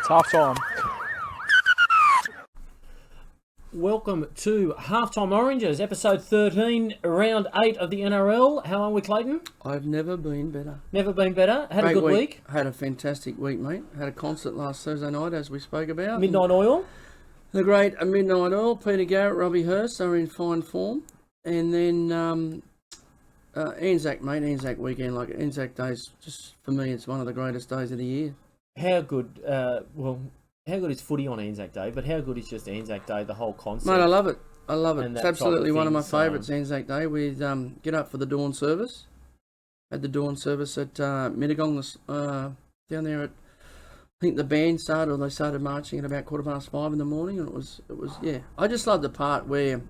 It's half time. Welcome to Halftime Oranges, episode 13, round 8 of the NRL. How are we, Clayton? I've never been better. Never been better. Had Great a good week. Had a fantastic week, mate. Had a concert last Thursday night, as we spoke about. Midnight Oil. The great Midnight Oil, Peter Garrett, Robbie Hurst are in fine form. And then Anzac, mate, Anzac weekend. Like Anzac Day's just, for me, it's one of the greatest days of the year. How good, how good is footy on Anzac Day, but how good is just Anzac Day, the whole concept? Mate, I love it. I love it. And It's that absolutely type of one of my thing, favourites, Anzac Day. We get up for the dawn service. Had the dawn service at Mittagong down there at, I think the band started, or they started marching at about 5:15 in the morning, and it was yeah. I just love the part where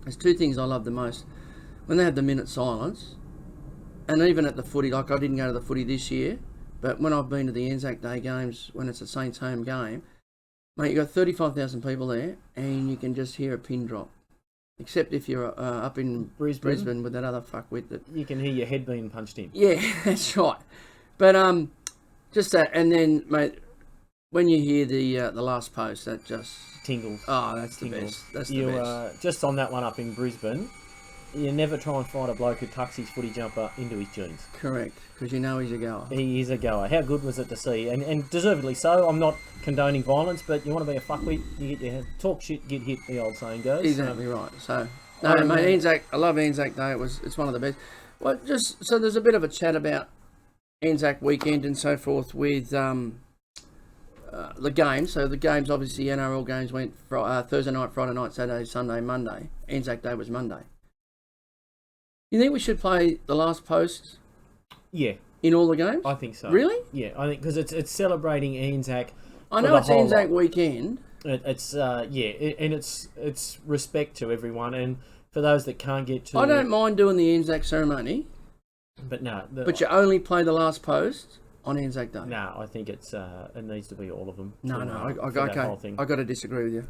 there's two things I love the most. When they had the minute silence, and even at the footy, like I didn't go to the footy this year, but when I've been to the Anzac Day games, when it's a Saints home game, mate, you got 35,000 people there, and you can just hear a pin drop. Except if you're up in Brisbane with that other fuckwit that You can hear your head being punched in. Yeah, that's right. But just that, and then, mate, when you hear the last post, that just Tingles. oh, that's Tingles. the best. That's the best. Just on that one up in Brisbane, you never try and find a bloke who tucks his footy jumper into his jeans. Correct, because you know he's a goer. He is a goer. How good was it to see? And deservedly so. I'm not condoning violence, but you want to be a fuckwit, you get your head. Talk shit, get hit, the old saying goes. Exactly right. So, no, mate, Anzac, I love Anzac Day. It's one of the best. Well, just so there's a bit of a chat about Anzac weekend and so forth with the games. So the games, obviously, NRL games went Thursday night, Friday night, Saturday, Sunday, Monday. Anzac Day was Monday. You think we should play the last post? Yeah, in all the games? I think so. Really? Yeah, I think because it's celebrating Anzac. I know it's Anzac weekend. It's and it's respect to everyone, and for those that can't get to. I don't mind doing the Anzac ceremony, but no. But you only play the last post on Anzac Day. No, I think it needs to be all of them. I got to disagree with you.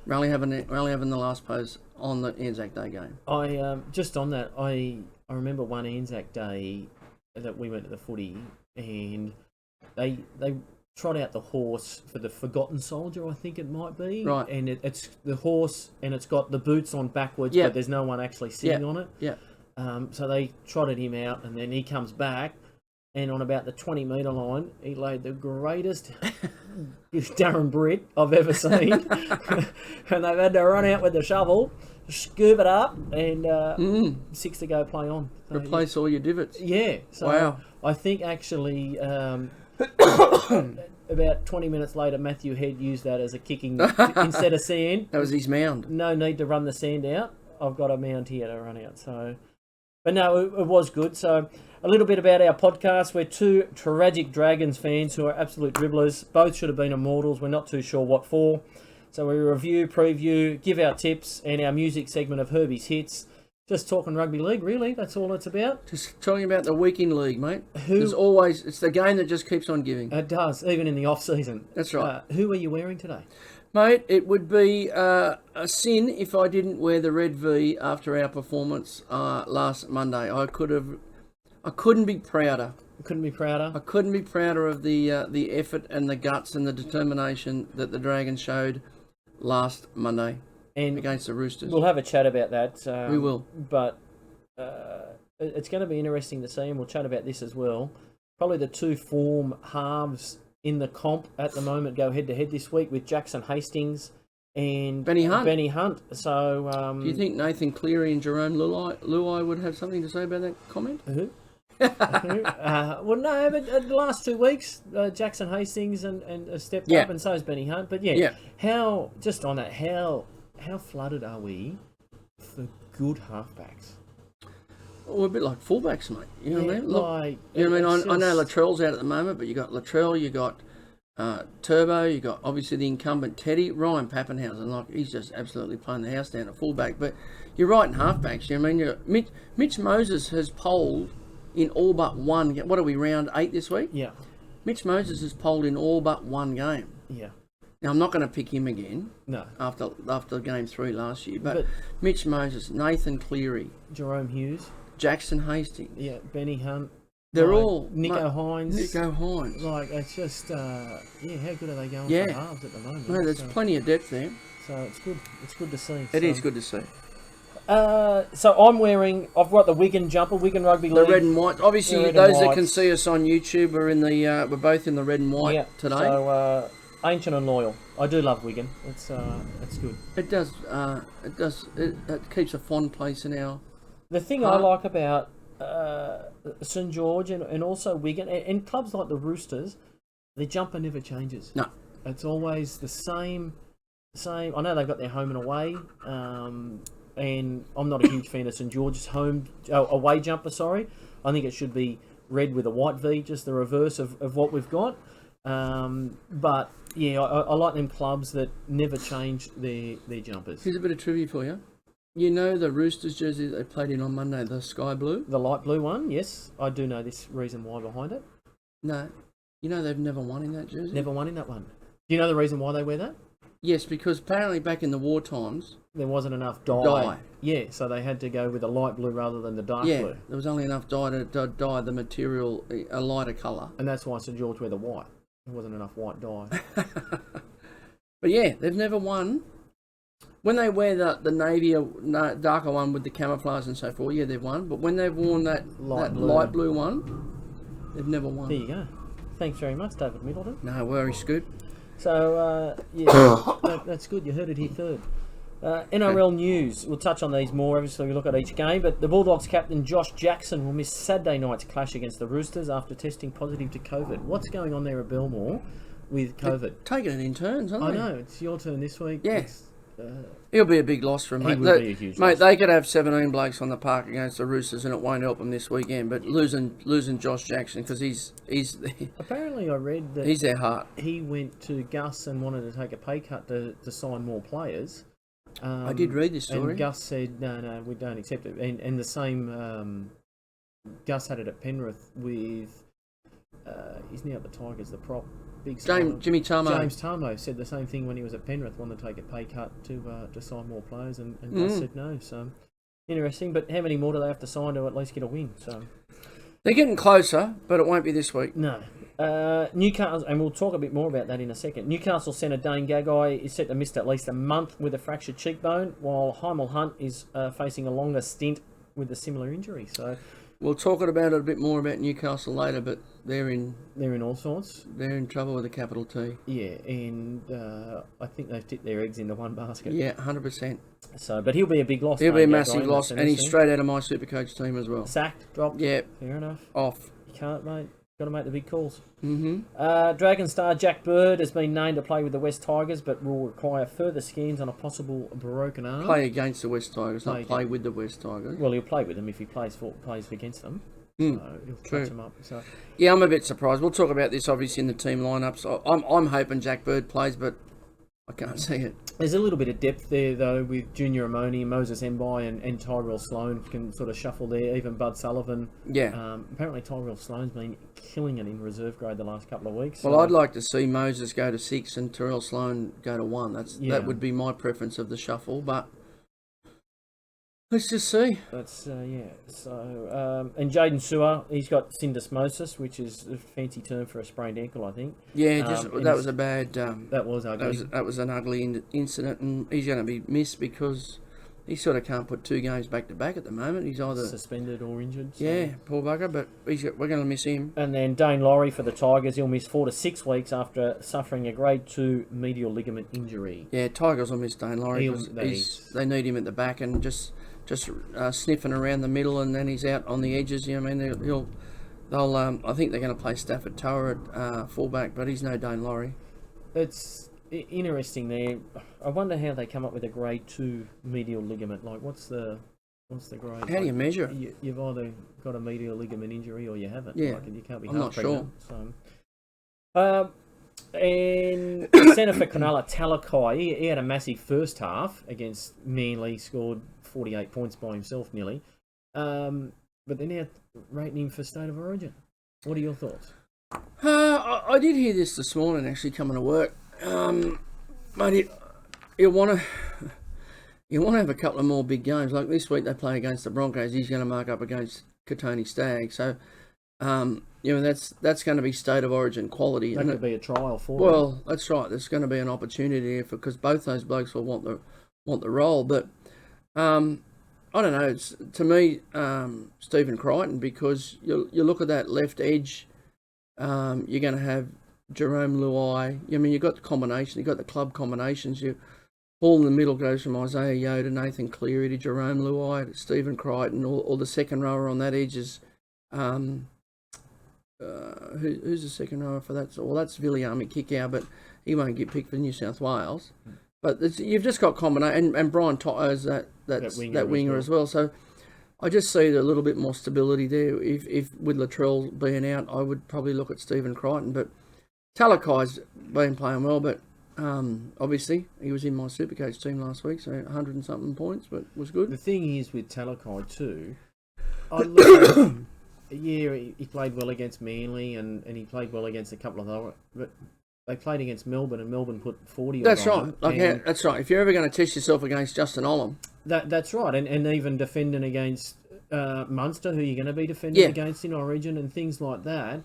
We're only having the last post on the Anzac Day game. I just on that, I remember one Anzac Day that we went to the footy, and they trot out the horse for the Forgotten Soldier, I think it might be. Right. And it's the horse, and it's got the boots on backwards, but there's no one actually sitting on it. Yeah. So they trotted him out, and then he comes back, and on about the 20-metre line, he laid the greatest Darren Britt I've ever seen. And they've had to run out with the shovel, scoop it up, and 6 to go, play on. So, replace all your divots. Yeah. So wow. I think actually about 20 minutes later, Matthew Head used that as a kicking instead of sand. That was his mound. No need to run the sand out. I've got a mound here to run out. So, but no, it was good. So a little bit about our podcast. We're two tragic Dragons fans who are absolute dribblers. Both should have been immortals. We're not too sure what for. So we review, preview, give our tips, and our music segment of Herbie's hits. Just talking rugby league, really. That's all it's about. Just talking about the weekend league, mate. It's the game that just keeps on giving. It does, even in the off-season. That's right. Who are you wearing today? Mate, it would be a sin if I didn't wear the red V after our performance last Monday. I couldn't be prouder. Couldn't be prouder. I couldn't be prouder of the effort and the guts and the determination that the Dragons showed last Monday against the Roosters. We'll have a chat about that. We will. But it's going to be interesting to see, and we'll chat about this as well. Probably the two form halves in the comp at the moment go head-to-head this week with Jackson Hastings and Benny Hunt. So, do you think Nathan Cleary and Jerome Luai would have something to say about that comment? Who? Well, no, but the last 2 weeks, Jackson Hastings and stepped up, and so has Benny Hunt. But how flooded are we for good halfbacks? Well, a bit like fullbacks, mate. You know what I mean? Like, you know what I mean? I know Latrell's out at the moment, but you got Latrell, you got Turbo, you got obviously the incumbent Teddy, Ryan Pappenhausen. Like, he's just absolutely playing the house down at fullback. But you're right in halfbacks. You know what I mean? Mitch Moses has polled in all but one. What are we, round 8 this week? Yeah. Mitch Moses has polled in all but one game. Yeah. Now, I'm not going to pick him again. No. After game 3 last year. But Mitch Moses, Nathan Cleary, Jerome Hughes, Jackson Hastings. yeah, Benny Hunt. They're Like all Nico Hines. Nico Hines. Like it's just how good are they going Yeah. for halves at the moment? No, there's plenty of depth there. So it's good. It's good to see. It is good to see. So I've got the Wigan jumper, Wigan Rugby League. The red and white. Obviously, red those and that can white. see us on YouTube are in the. We're both in the red and white today. So ancient and loyal. I do love Wigan. It's good. It does. It keeps a fond place in our. The thing I like about St George and also Wigan and clubs like the Roosters, their jumper never changes. No. It's always the same. I know they've got their home and away, and I'm not a huge fan of St George's away jumper. Sorry, I think it should be red with a white V, just the reverse of what we've got. But yeah, I like them clubs that never change their jumpers. Here's a bit of trivia for you. You know the Roosters jersey they played in on Monday, the sky blue? The light blue one, yes. I do know this reason why behind it. No. You know they've never won in that jersey? Never won in that one. Do you know the reason why they wear that? Yes, because apparently back in the war times... There wasn't enough dye. Yeah, so they had to go with the light blue rather than the dark blue. There was only enough dye to dye the material a lighter colour. And that's why St George wear the white. There wasn't enough white dye. But yeah, they've never won. When they wear the navy darker one with the camouflage and so forth, yeah, they've won. But when they've worn that light blue one, they've never won. There you go. Thanks very much, David Middleton. No worries, Scoop. So, that's good. You heard it here third. NRL news. We'll touch on these more. Obviously, we look at each game. But the Bulldogs captain Josh Jackson will miss Saturday night's clash against the Roosters after testing positive to COVID. What's going on there at Belmore with COVID? They're taking it in turns, aren't they? I know. It's your turn this week. Yeah. It'll be a big loss for him, mate. He will be a huge mate, loss. they could have 17 blokes on the park against the Roosters and it won't help them this weekend. But losing Josh Jackson, because he's Apparently, I read that he's their heart. he went to Gus and wanted to take a pay cut to sign more players. I did read this story. And Gus said, no, we don't accept it. And the same, Gus had it at Penrith with, he's now at the Tigers, the prop. Jimmy Tamo. James Tamo said the same thing when he was at Penrith, wanted to take a pay cut to sign more players, and Gus said no. So interesting, but how many more do they have to sign to at least get a win? So they're getting closer, but it won't be this week. No. Newcastle, and we'll talk a bit more about that in a second. Newcastle centre Dane Gagai is set to miss at least a month with a fractured cheekbone, while Hymel Hunt is facing a longer stint with a similar injury. So we'll talk about it a bit more about Newcastle later, but they're in all sorts. They're in trouble with a capital T. Yeah, and I think they've tipped their eggs into one basket. Yeah, 100%. So, but he'll be a big loss. He'll be a massive loss, and he's straight out of my Supercoach team as well. Sacked, dropped. Yeah, fair enough. Off. You can't, mate. Got to make the big calls. Mm-hmm. Dragon star Jack Byrd has been named to play with the West Tigers, but will require further scans on a possible broken arm. Play against the West Tigers, not play with the West Tigers. Well, he'll play with them if he plays against them. So he'll touch them up. So yeah, I'm a bit surprised. We'll talk about this obviously in the team lineups. I'm hoping Jack Byrd plays, but I can't see it. There's a little bit of depth there though with Junior Amoni, Moses Mbai, and Tyrell Sloan can sort of shuffle there. Even Bud Sullivan. Yeah. Apparently Tyrell Sloan's been killing it in reserve grade the last couple of weeks. Well, I'd like to see Moses go to 6 and Tyrell Sloan go to 1. That would be my preference of the shuffle, but let's just see. That's So and Jaden Sewer, he's got syndesmosis, which is a fancy term for a sprained ankle, I think. Yeah, that was a bad. That was ugly. That was an ugly incident, and he's going to be missed because he sort of can't put 2 games back to back at the moment. He's either suspended or injured. So. Yeah, poor bugger, but we're going to miss him. And then Dane Laurie for the Tigers, he'll miss 4 to 6 weeks after suffering a grade 2 medial ligament injury. Yeah, Tigers will miss Dane Laurie because they need him at the back and just sniffing around the middle, and then he's out on the edges. You know, I mean, they'll I think they're going to play Stafford Tower at fullback, but he's no Dane Laurie. It's interesting there. I wonder how they come up with a grade 2 medial ligament. Like, what's the grade? How do you measure it? You've either got a medial ligament injury or you haven't. Yeah, like, you can't be I'm not sure. So, and centre for Cronulla, Talakai, he had a massive first half against Manly, scored 48 points by himself nearly. But they're now rating him for State of Origin. What are your thoughts? I did hear this morning actually coming to work. Mate, you want to have a couple of more big games. Like this week they play against the Broncos. He's going to mark up against Katoni Stagg. So that's going to be state of origin quality. That could be a trial for Well, that's right. There's going to be an opportunity here because both those blokes will want the role. But I don't know. It's, to me, Stephen Crichton, because you look at that left edge, you're going to have Jerome Luai. I mean, you've got the combination. You've got the club combinations. Ball in the middle goes from Isaiah Yeo to Nathan Cleary to Jerome Luai to Stephen Crichton, or the second rower on that edge is who's the second rower for that? Well, that's Viliami Kickow, but he won't get picked for New South Wales. But you've just got combination, and Brian To'o's that winger as well. So I just see a little bit more stability there. If with Latrell being out, I would probably look at Stephen Crichton. But Talakai's been playing well, but obviously he was in my Supercoach team last week, so 100 and something points, but was good. The thing is with Talakai too, I look at him, he played well against Manly and he played well against a couple of other, but they played against Melbourne and Melbourne put 40 That's on right. it. That's right. If you're ever going to test yourself against Justin Olam. That's right. And even defending against Munster, who you're going to be defending against in Origin and things like that,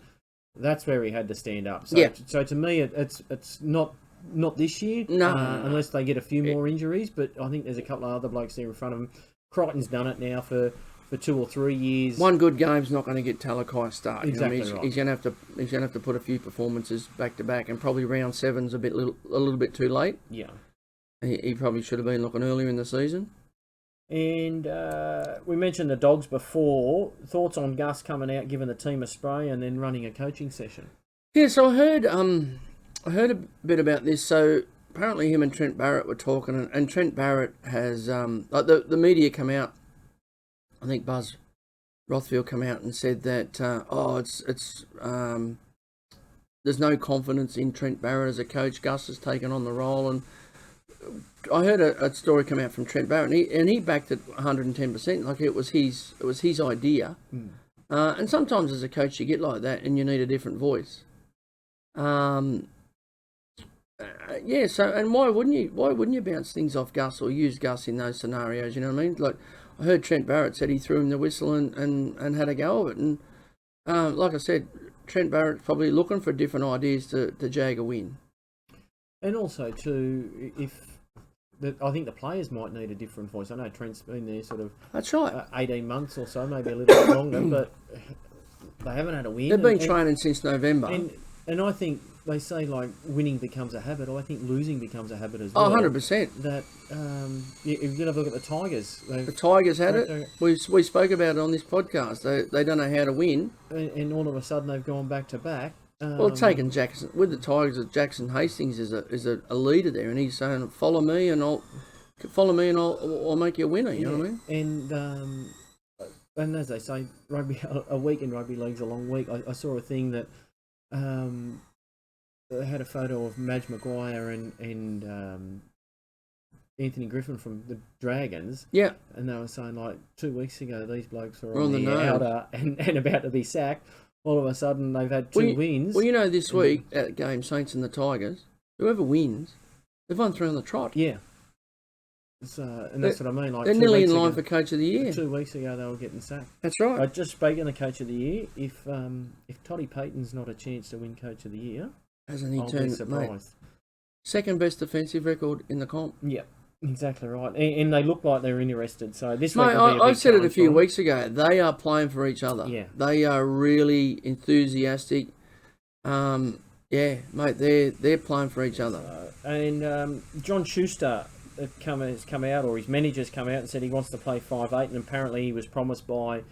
that's where he had to stand up. So to me, it's not this year, unless they get a few more injuries, but I think there's a couple of other blokes there in front of him. Crichton's done it now for 2 or 3 years. One good game's not going to get Talakai started. Exactly right. He's going to have to put a few performances back to back, and probably round 7's a little bit too late. Yeah, he probably should have been looking earlier in the season. And we mentioned the Dogs before. Thoughts on Gus coming out, giving the team a spray, and then running a coaching session? Yeah, so I heard a bit about this. So apparently him and Trent Barrett were talking, and Trent Barrett has the media come out. I think Buzz Rothfield come out and said that there's no confidence in Trent Barrett as a coach. Gus has taken on the role, and I heard a story come out from Trent Barrett, and he backed it 110%. Like it was his idea. And sometimes as a coach you get like that, and you need a different voice. So and why wouldn't you bounce things off Gus or use Gus in those scenarios? You know what I mean? Like I heard Trent Barrett said he threw him the whistle and had a go of it. And like I said, Trent Barrett's probably looking for different ideas to jag a win. And also too, I think the players might need a different voice. I know Trent's been there sort of 18 months or so, maybe a little bit longer, but they haven't had a win. They've been training since November. And I think they say like winning becomes a habit. I think losing becomes a habit as well. 100%. That if you have a look at the Tigers. The Tigers had it. We spoke about it on this podcast. They don't know how to win. And all of a sudden they've gone back to back. Well, taking Jackson with the Tigers, Jackson Hastings is a leader there, and he's saying, "Follow me, and I'll make you a winner." You know what I mean? And as they say, a week in rugby league's a long week. I saw a thing that they had a photo of Madge Maguire and Anthony Griffin from the Dragons. Yeah, and they were saying like 2 weeks ago these blokes were on the outer and about to be sacked. All of a sudden, they've had two wins. Well, you know, this week at game Saints and the Tigers, whoever wins, they've won 3 on the trot. Yeah. And that's what I mean. Like they're nearly in line for Coach of the Year. 2 weeks ago, they were getting sacked. That's right. Just speaking of the Coach of the Year, if Toddy Payton's not a chance to win Coach of the Year, hasn't he I'll turned be surprised. Second best defensive record in the comp. Yeah. Exactly right, and they look like they're interested. So this week will be a big I said it a few for weeks ago. They are playing for each other. Yeah, they are really enthusiastic. Mate, they're playing for each other. And John Schuster has come out, or his manager's come out and said he wants to play 5'8", and apparently he was promised by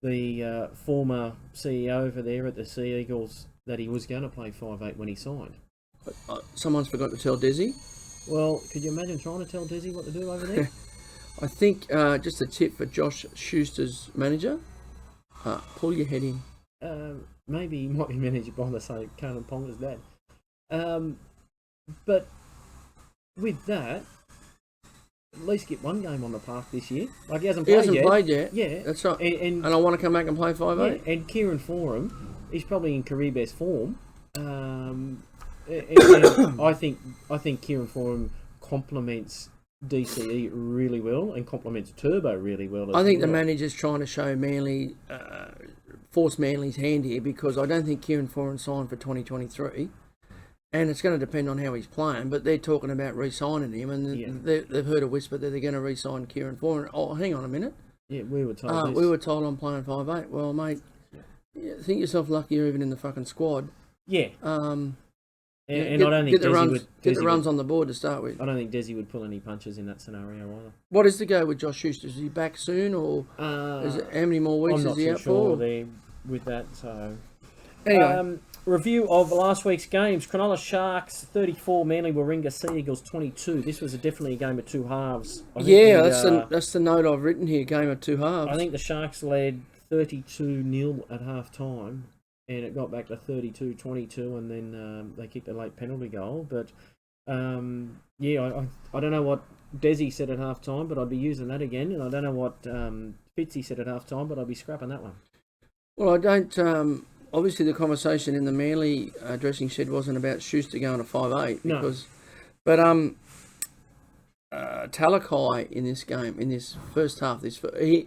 the former CEO over there at the Sea Eagles that he was going to play 5'8" when he signed. Someone's forgot to tell Desi. Well, could you imagine trying to tell Desi what to do over there? I think just a tip for Josh Schuster's manager, pull your head in. Maybe he might be managed by the same Conan Ponga's dad. But with that, at least get one game on the park this year. Like he hasn't played yet. Yeah. That's right. And I want to come back and play 5'8". Yeah, and Kieran Foran, he's probably in career best form. And I think Kieran Foran complements DCE really well and complements Turbo really well. I think the manager's trying to show Manly, force Manly's hand here, because I don't think Kieran Foran signed for 2023. And it's going to depend on how he's playing, but they're talking about re-signing him, and they've heard a whisper that they're going to re-sign Kieran Foran. Oh, hang on a minute. Yeah, we were told this. We were told I'm playing 5'8". Well, mate, think yourself lucky you're even in the fucking squad. Yeah. And I don't think get the runs on the board to start with. I don't think Desi would pull any punches in that scenario either. What is the go with Josh Schuster? Is he back soon, or how many more weeks is he out for? I'm not too sure there with that. So anyway. Review of last week's games. Cronulla Sharks 34, Manly Warringah Sea Eagles 22. This was definitely a game of two halves. That's the note I've written here, game of two halves. I think the Sharks led 32-0 at half time, and it got back to 32-22, and then they kicked a late penalty goal. But I don't know what Desi said at half time, but I'd be using that again, and I don't know what Fitzy said at half time, but I'd be scrapping that one. Well, I don't. Obviously, the conversation in the Manly dressing shed wasn't about Schuster going to 5'8", because, but Talakai in this game, in this first half, I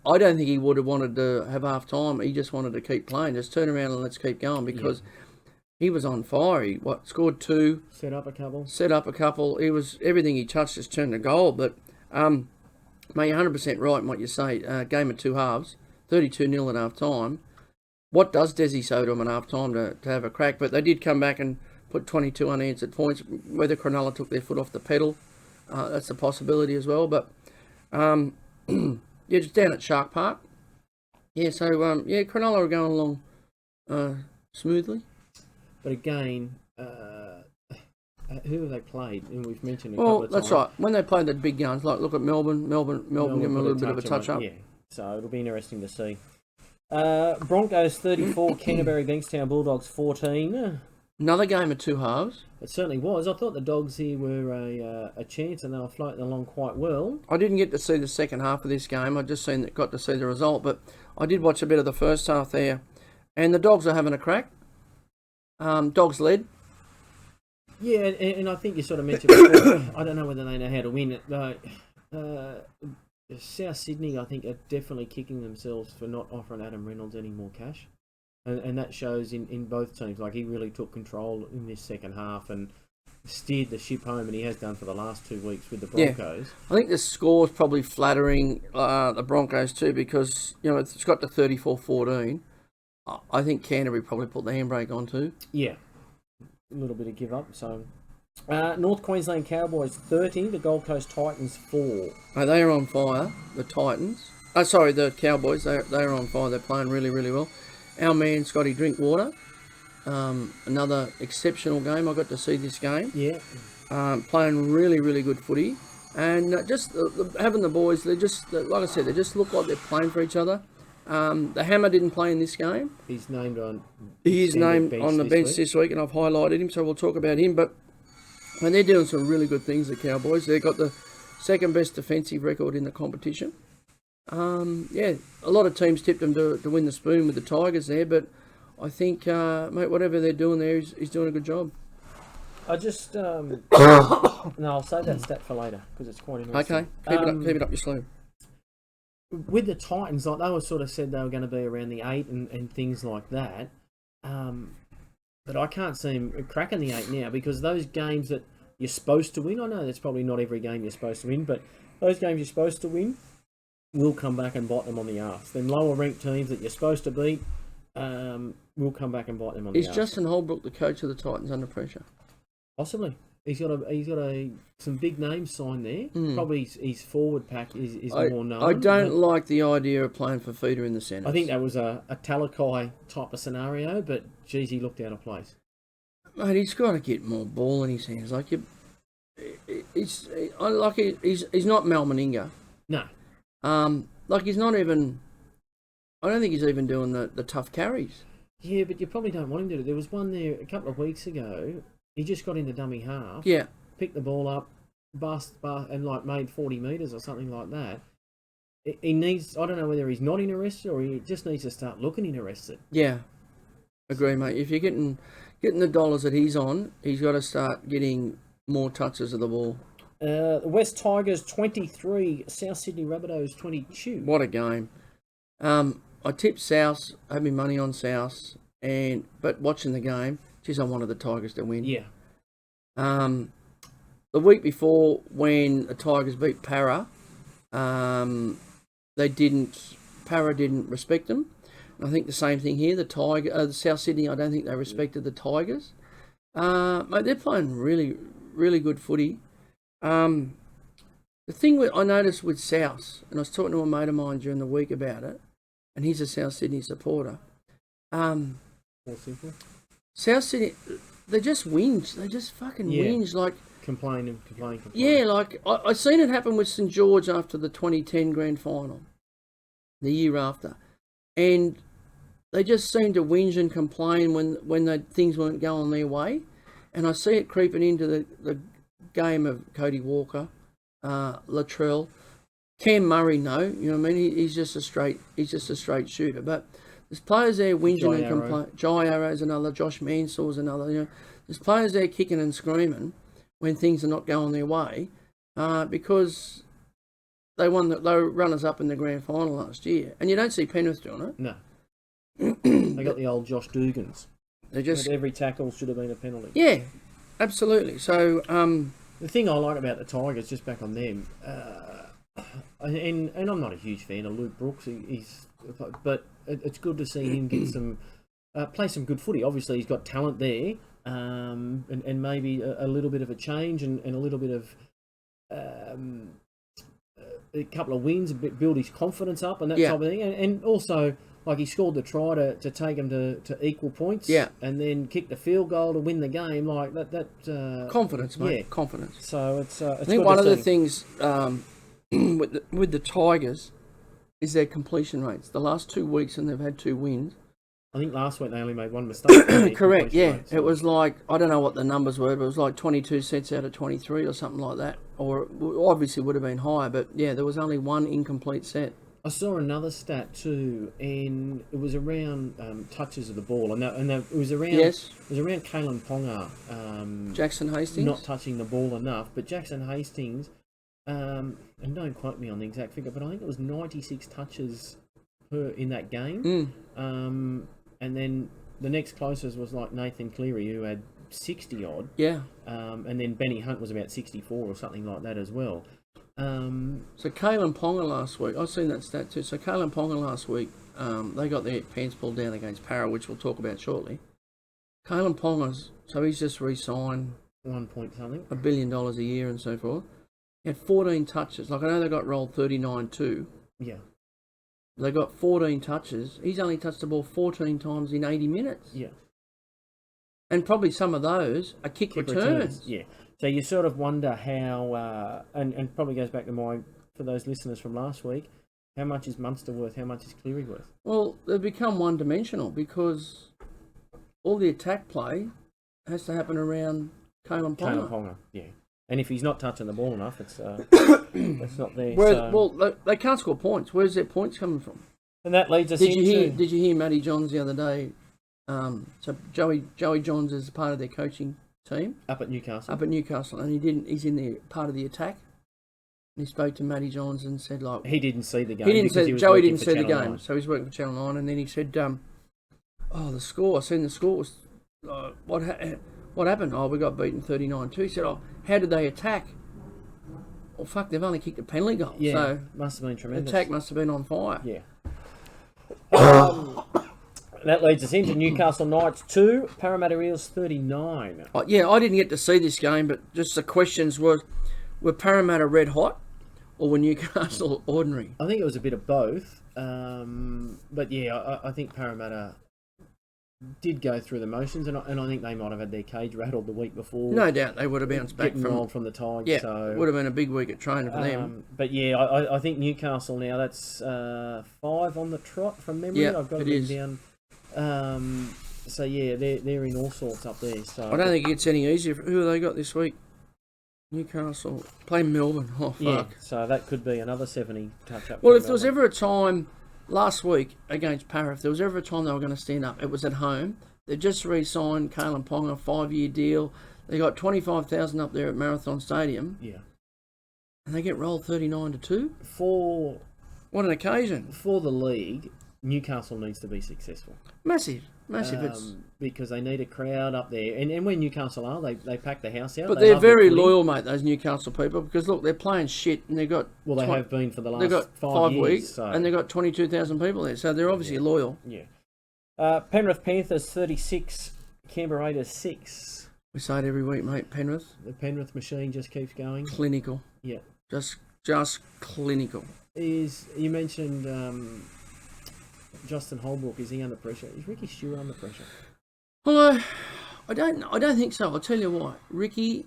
don't think he would have wanted to have half time. He just wanted to keep playing, just turn around and let's keep going, because he was on fire. He scored 2, set up a couple. He was everything he touched just turned to goal. But mate, you're 100% right in what you say. Game of two halves, 32-0 at half time. What does Desi say to him at half time to have a crack? But they did come back and put 22 unanswered points. Whether Cronulla took their foot off the pedal, that's a possibility as well. But just down at Shark Park. Yeah, so Cronulla are going along smoothly. But again, who have they played? And we've mentioned a Well, couple of times. that's right. When they played the big guns, like look at Melbourne give them a little bit of a touch up. Yeah, so it'll be interesting to see. Broncos 34, Canterbury Bankstown Bulldogs 14. Another game of two halves. It certainly was. I thought the Dogs here were a chance, and they were floating along quite well. I didn't get to see the second half of this game. I just got to see the result, but I did watch a bit of the first half there, and the Dogs are having a crack. Dogs led. Yeah, and I think you sort of mentioned before, I don't know whether they know how to win it. South Sydney, I think, are definitely kicking themselves for not offering Adam Reynolds any more cash. And that shows in both teams. Like, he really took control in this second half and steered the ship home, and he has done for the last 2 weeks with the Broncos. Yeah. I think the score's probably flattering the Broncos too, because it's got to 34-14. I think Canterbury probably put the handbrake on too. Yeah. A little bit of give up, so... North Queensland Cowboys 30, the Gold Coast Titans 4. Oh, they are on fire, the Titans. The Cowboys, they're on fire. They're playing really, really well. Our man, Scotty Drinkwater, another exceptional game. I got to see this game. Yeah. Playing really, really good footy. And just having the boys, they just, like I said, they just look like they're playing for each other. The Hammer didn't play in this game. He's named on the bench this week, and I've highlighted him, so we'll talk about him. But and they're doing some really good things, the Cowboys. They've got the second best defensive record in the competition. A lot of teams tipped them to win the spoon with the Tigers there, but I think, mate, whatever they're doing there, he's doing a good job. I just no, I'll save that stat for later because it's quite interesting. Okay, keep it up your sleeve. With the Titans, like they were sort of said they were going to be around the 8 and things like that. But I can't see him cracking the 8 now, because those games that you're supposed to win, I know that's probably not every game you're supposed to win, but those games you're supposed to win will come back and bite them on the arse. Them lower ranked teams that you're supposed to beat will come back and bite them on the arse. Is Justin Holbrook the coach of the Titans under pressure? Possibly. He's got some big names signed there. Probably his forward pack is more known. I don't like the idea of playing for feeder in the centre. I think that was a Talakai type of scenario, but geez, he looked out of place. Mate, he's got to get more ball in his hands. Like he's not Mal Meninga. No. He's not even. I don't think he's even doing the tough carries. Yeah, but you probably don't want him to do it. There was one there a couple of weeks ago. He just got into dummy half. Yeah. Picked the ball up, and made 40 metres or something like that. He needs. I don't know whether he's not interested or he just needs to start looking interested. Yeah. Agree, mate. If you're getting the dollars that he's on, he's got to start getting more touches of the ball. The West Tigers 23, South Sydney Rabbitohs 22. What a game. I tipped South, had my money on South, but watching the game, geez, I wanted the Tigers to win. Yeah. The week before, when the Tigers beat Para, Para didn't respect them. And I think the same thing here. The South Sydney, I don't think they respected the Tigers. Mate, they're playing really, really good footy. The thing I noticed with South, and I was talking to a mate of mine during the week about it, and he's a South Sydney supporter. South Sydney, they just whinge. They just fucking whinge. Like, complain. Yeah, like, I seen it happen with St George after the 2010 grand final, the year after. And they just seemed to whinge and complain when things weren't going their way. And I see it creeping into the game of Cody Walker, Latrell, Cam Murray. No, you know what I mean. He's just a straight shooter. But there's players there whinging and complaining. Jai Arrow's another. Josh Mansell's another. You know, there's players there kicking and screaming when things are not going their way, because they were runners up in the grand final last year, and you don't see Penrith doing it. No. They got the old Josh Dugans. They just every tackle should have been a penalty. Yeah, absolutely. So the thing I like about the Tigers, just back on them, and I'm not a huge fan of Luke Brooks. But it's good to see him get some play some good footy. Obviously, he's got talent there, and maybe a little bit of a change and a little bit of a couple of wins, build his confidence up and that type of thing, and also. Like, he scored the try to take him to equal points, and then kicked the field goal to win the game. Like that confidence, mate. Yeah. Confidence. So it's I think one of the things with the Tigers is their completion rates. The last 2 weeks, and they've had 2 wins. I think last week they only made one mistake. Correct. Yeah, rates, it was like, I don't know what the numbers were, but it was like 22 sets out of 23 or something like that. Or obviously would have been higher, but yeah, there was only one incomplete set. I saw another stat too, and it was around touches of the ball, and it was around Kalen Ponga, Jackson Hastings not touching the ball enough, but Jackson Hastings, and don't quote me on the exact figure, but I think it was 96 touches in that game, and then the next closest was like Nathan Cleary, who had 60 odd, and then Benny Hunt was about 64 or something like that as well. So Kalen Ponga last week, I've seen that stat too. So Kalen Ponga last week, they got their pants pulled down against Para, which we'll talk about shortly. Kalen Ponga's, so he's just re-signed 1 point something, $1 billion a year and so forth. He had 14 touches. Like, I know they got rolled 39 too. Yeah. They got 14 touches. He's only touched the ball 14 times in 80 minutes. Yeah. And probably some of those are kick returns. Yeah. So you sort of wonder how, and probably goes back to for those listeners from last week, how much is Munster worth, how much is Cleary worth? Well, they've become one-dimensional because all the attack play has to happen around Kalen Ponga. Yeah. And if he's not touching the ball enough, it's not there. Well, they can't score points. Where's their points coming from? And that leads us into... Did you hear Matty Johns the other day? So Joey Johns is part of their coaching team up at Newcastle, and he's in the part of the attack. And he spoke to Matty Johns and said, like, he didn't see the game. Joey didn't see the game, so he's working for Channel 9. And then he said, the score. I seen the score was what happened? Oh, we got beaten 39-2. He said, how did they attack? Well, fuck, they've only kicked a penalty goal. Yeah, so must have been tremendous. Attack must have been on fire. Yeah. That leads us into Newcastle Knights 2, Parramatta Eels 39. I didn't get to see this game, but just the questions were Parramatta red hot or were Newcastle ordinary? I think it was a bit of both. But yeah, I think Parramatta did go through the motions, and I think they might have had their cage rattled the week before. No doubt they would have bounced back from the Tigers. Yeah, so would have been a big week at training for them. But yeah, I think Newcastle now, that's 5 on the trot from memory. Yeah, I've got it down. So yeah, they're in all sorts up there. So I don't think it gets any easier. Who have they got this week? Newcastle play Melbourne. Oh fuck! Yeah, so that could be another 70 touch-up. Well, if there was ever a time last week against Para, if there was ever a time they were going to stand up, it was at home. They just re-signed Kalen Ponga, a 5-year deal. They got 25,000 up there at Marathon Stadium. Yeah. and they get rolled 39-2. For What an occasion! For the league, Newcastle needs to be successful. Massive. It's because they need a crowd up there, and when Newcastle are, they pack the house out. But they're very loyal, mate. Those Newcastle people, because look, they're playing shit, and they've got they have been for the last they've got 5 years, weeks, so. and they've got 22,000 people there, so they're obviously loyal. Yeah. Penrith Panthers 36, Canberra Raiders 6. We say it every week, mate. Penrith. The Penrith machine just keeps going. Clinical. Yeah. Just clinical. You mentioned Justin Holbrook. Is he under pressure? Is Ricky Stewart under pressure? Well, I don't think so. I'll tell you why. Ricky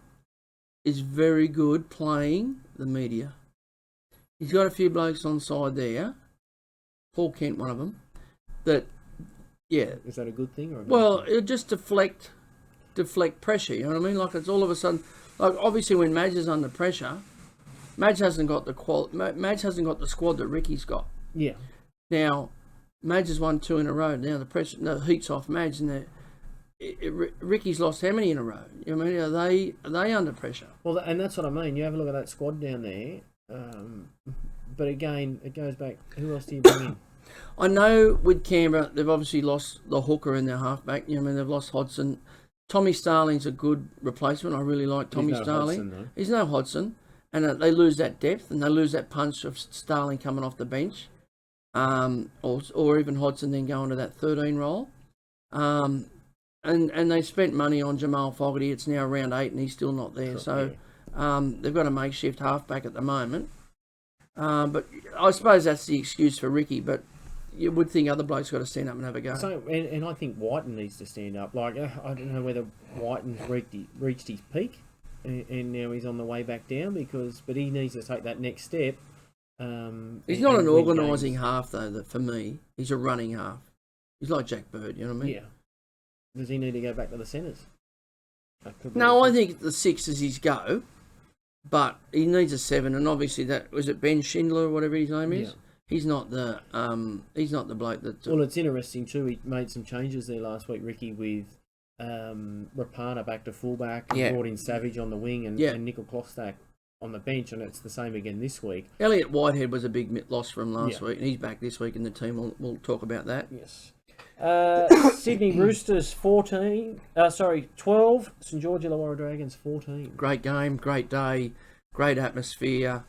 is very good playing the media. He's got a few blokes on side there. Paul Kent, one of them. That, yeah. Is that a good thing or? It'll just deflect pressure. You know what I mean? Like it's all of a sudden. Like obviously when Madge is under pressure, Madge hasn't got Madge hasn't got the squad that Ricky's got. Yeah. Now, Madge has won 2 in a row. Now the heat's off Madge, and Ricky's lost how many in a row? You know what I mean? Are they under pressure? Well, and that's what I mean. You have a look at that squad down there. But again, it goes back. Who else do you bring in? I know with Canberra, they've obviously lost the hooker in their halfback. You know what I mean? They've lost Hodgson. Tommy Starling's a good replacement. I really like Tommy Starling. Hodgson, He's no Hodgson. And they lose that depth, and they lose that punch of Starling coming off the bench. Or even Hodgson then going to that 13 role. And they spent money on Jamal Fogarty. It's now round 8 and he's still not there. So they've got a makeshift halfback at the moment. But I suppose that's the excuse for Ricky. But you would think other blokes got to stand up and have a go. So, and I think Whiten needs to stand up. Like, I don't know whether Whiten's reached his peak and now he's on the way back down but he needs to take that next step. He's not an organising half, though, for me. He's a running half. He's like Jack Byrd, you know what I mean? Yeah. Does he need to go back to the centres? No, I think the 6 is his go, but he needs a 7, and obviously was it Ben Schindler or whatever his name is? Yeah. He's not the bloke that... Well, it's interesting too, he made some changes there last week, Ricky, with Rapana back to fullback, and brought in Savage on the wing and Nickel Klosterstack on the bench, and it's the same again this week. Elliot Whitehead was a big loss from last week, and he's back this week in the team. We'll talk about that. Yes. Sydney Roosters 12, St George Illawarra Dragons 14. Great game, great day, great atmosphere.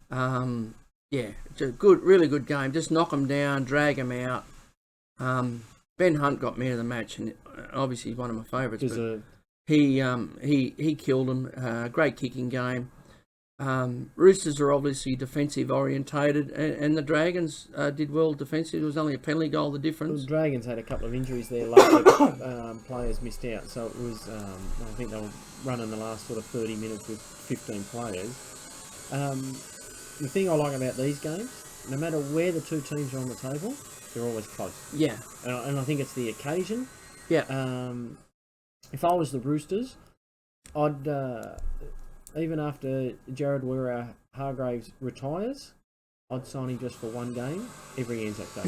It's a really good game. Just knock them down, drag them out. Ben Hunt got man of the match, and obviously he's one of my favourites. He killed them. Great kicking game. Roosters are obviously defensive orientated, and the Dragons did well defensively. It was only a penalty goal the difference. The Dragons had a couple of injuries there last week. Players missed out, so it was I think they were running the last sort of 30 minutes with 15 players. The thing I like about these games, no matter where the two teams are on the table, they're always close. Yeah. And I think it's the occasion. Yeah. If I was the Roosters, I'd even after Jared Hargraves retires, I'd sign him just for one game every Anzac Day.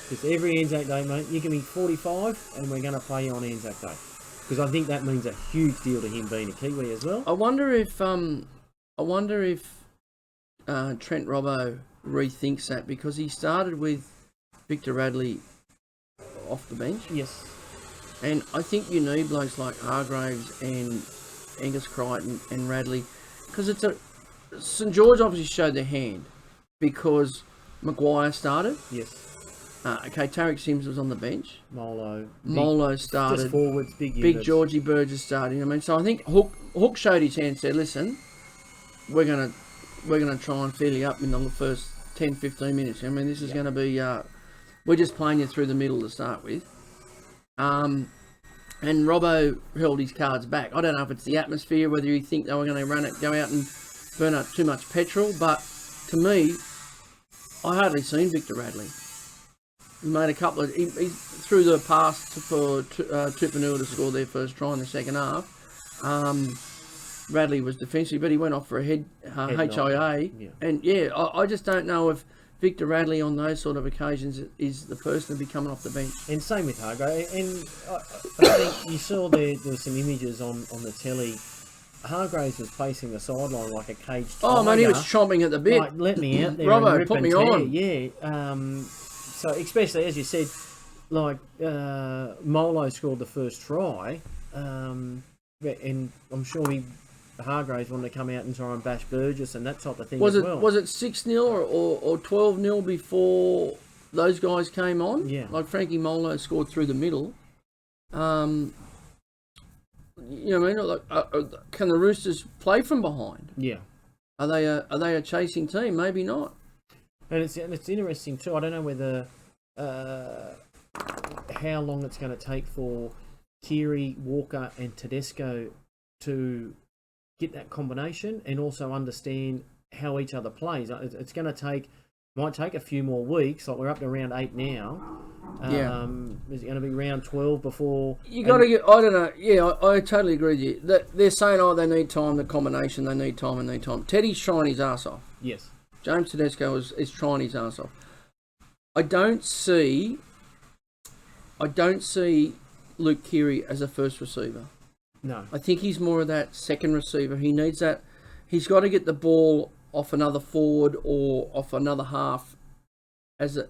Just every Anzac Day, mate. You give me 45 and we're going to play you on Anzac Day. Because I think that means a huge deal to him being a Kiwi as well. I wonder if Trent Robbo rethinks that, because he started with Victor Radley off the bench. Yes. And I think you need blokes like Hargraves and Angus Crichton and Radley, because St George obviously showed their hand because Maguire started. Yes. Tarek Sims was on the bench. Molo started. Just forwards, big Georgie Burgess started. I mean, so I think Hook showed his hand and said, "Listen, we're gonna try and fill you up in the first 10-15 minutes. I mean, this is going to be we're just playing you through the middle to start with." And Robbo held his cards back. I don't know if it's the atmosphere, whether you think they were going to go out and burn up too much petrol, but to me, I hardly seen Victor Radley. He made a couple of... He threw the pass for Tupanua to score their first try in the second half. Radley was defensive, but he went off for a head HIA. Yeah. And I just don't know if Victor Radley on those sort of occasions is the person to be coming off the bench. And same with Hargrave. And I think you saw there were some images on the telly Hargraves was facing the sideline like a caged tiger. Oh, man, he was chomping at the bit. Like, let me out there Robbo, and rip put and me tear. on. Yeah. So especially, as you said, like Molo scored the first try, and I'm sure Hargraves wanted to come out and try and bash Burgess and that type of thing Was as well. Was it 6-0 or 12-0 before those guys came on? Yeah. Like Frankie Molo scored through the middle. You know what I mean? Like, can the Roosters play from behind? Yeah. Are they a chasing team? Maybe not. And it's interesting too. I don't know whether how long it's going to take for Keary, Walker, and Tedesco to get that combination and also understand how each other plays. It's going to might take a few more weeks. Like we're up to round 8 now. Yeah. Is it going to be round 12 before? You got to get. I don't know. Yeah, I totally agree with you. That they're saying, they need time. The combination, they need time. Teddy's trying his ass off. Yes. James Tedesco is trying his ass off. I don't see Luke Keary as a first receiver. No. I think he's more of that second receiver. He needs that. He's got to get the ball off another forward or off another half,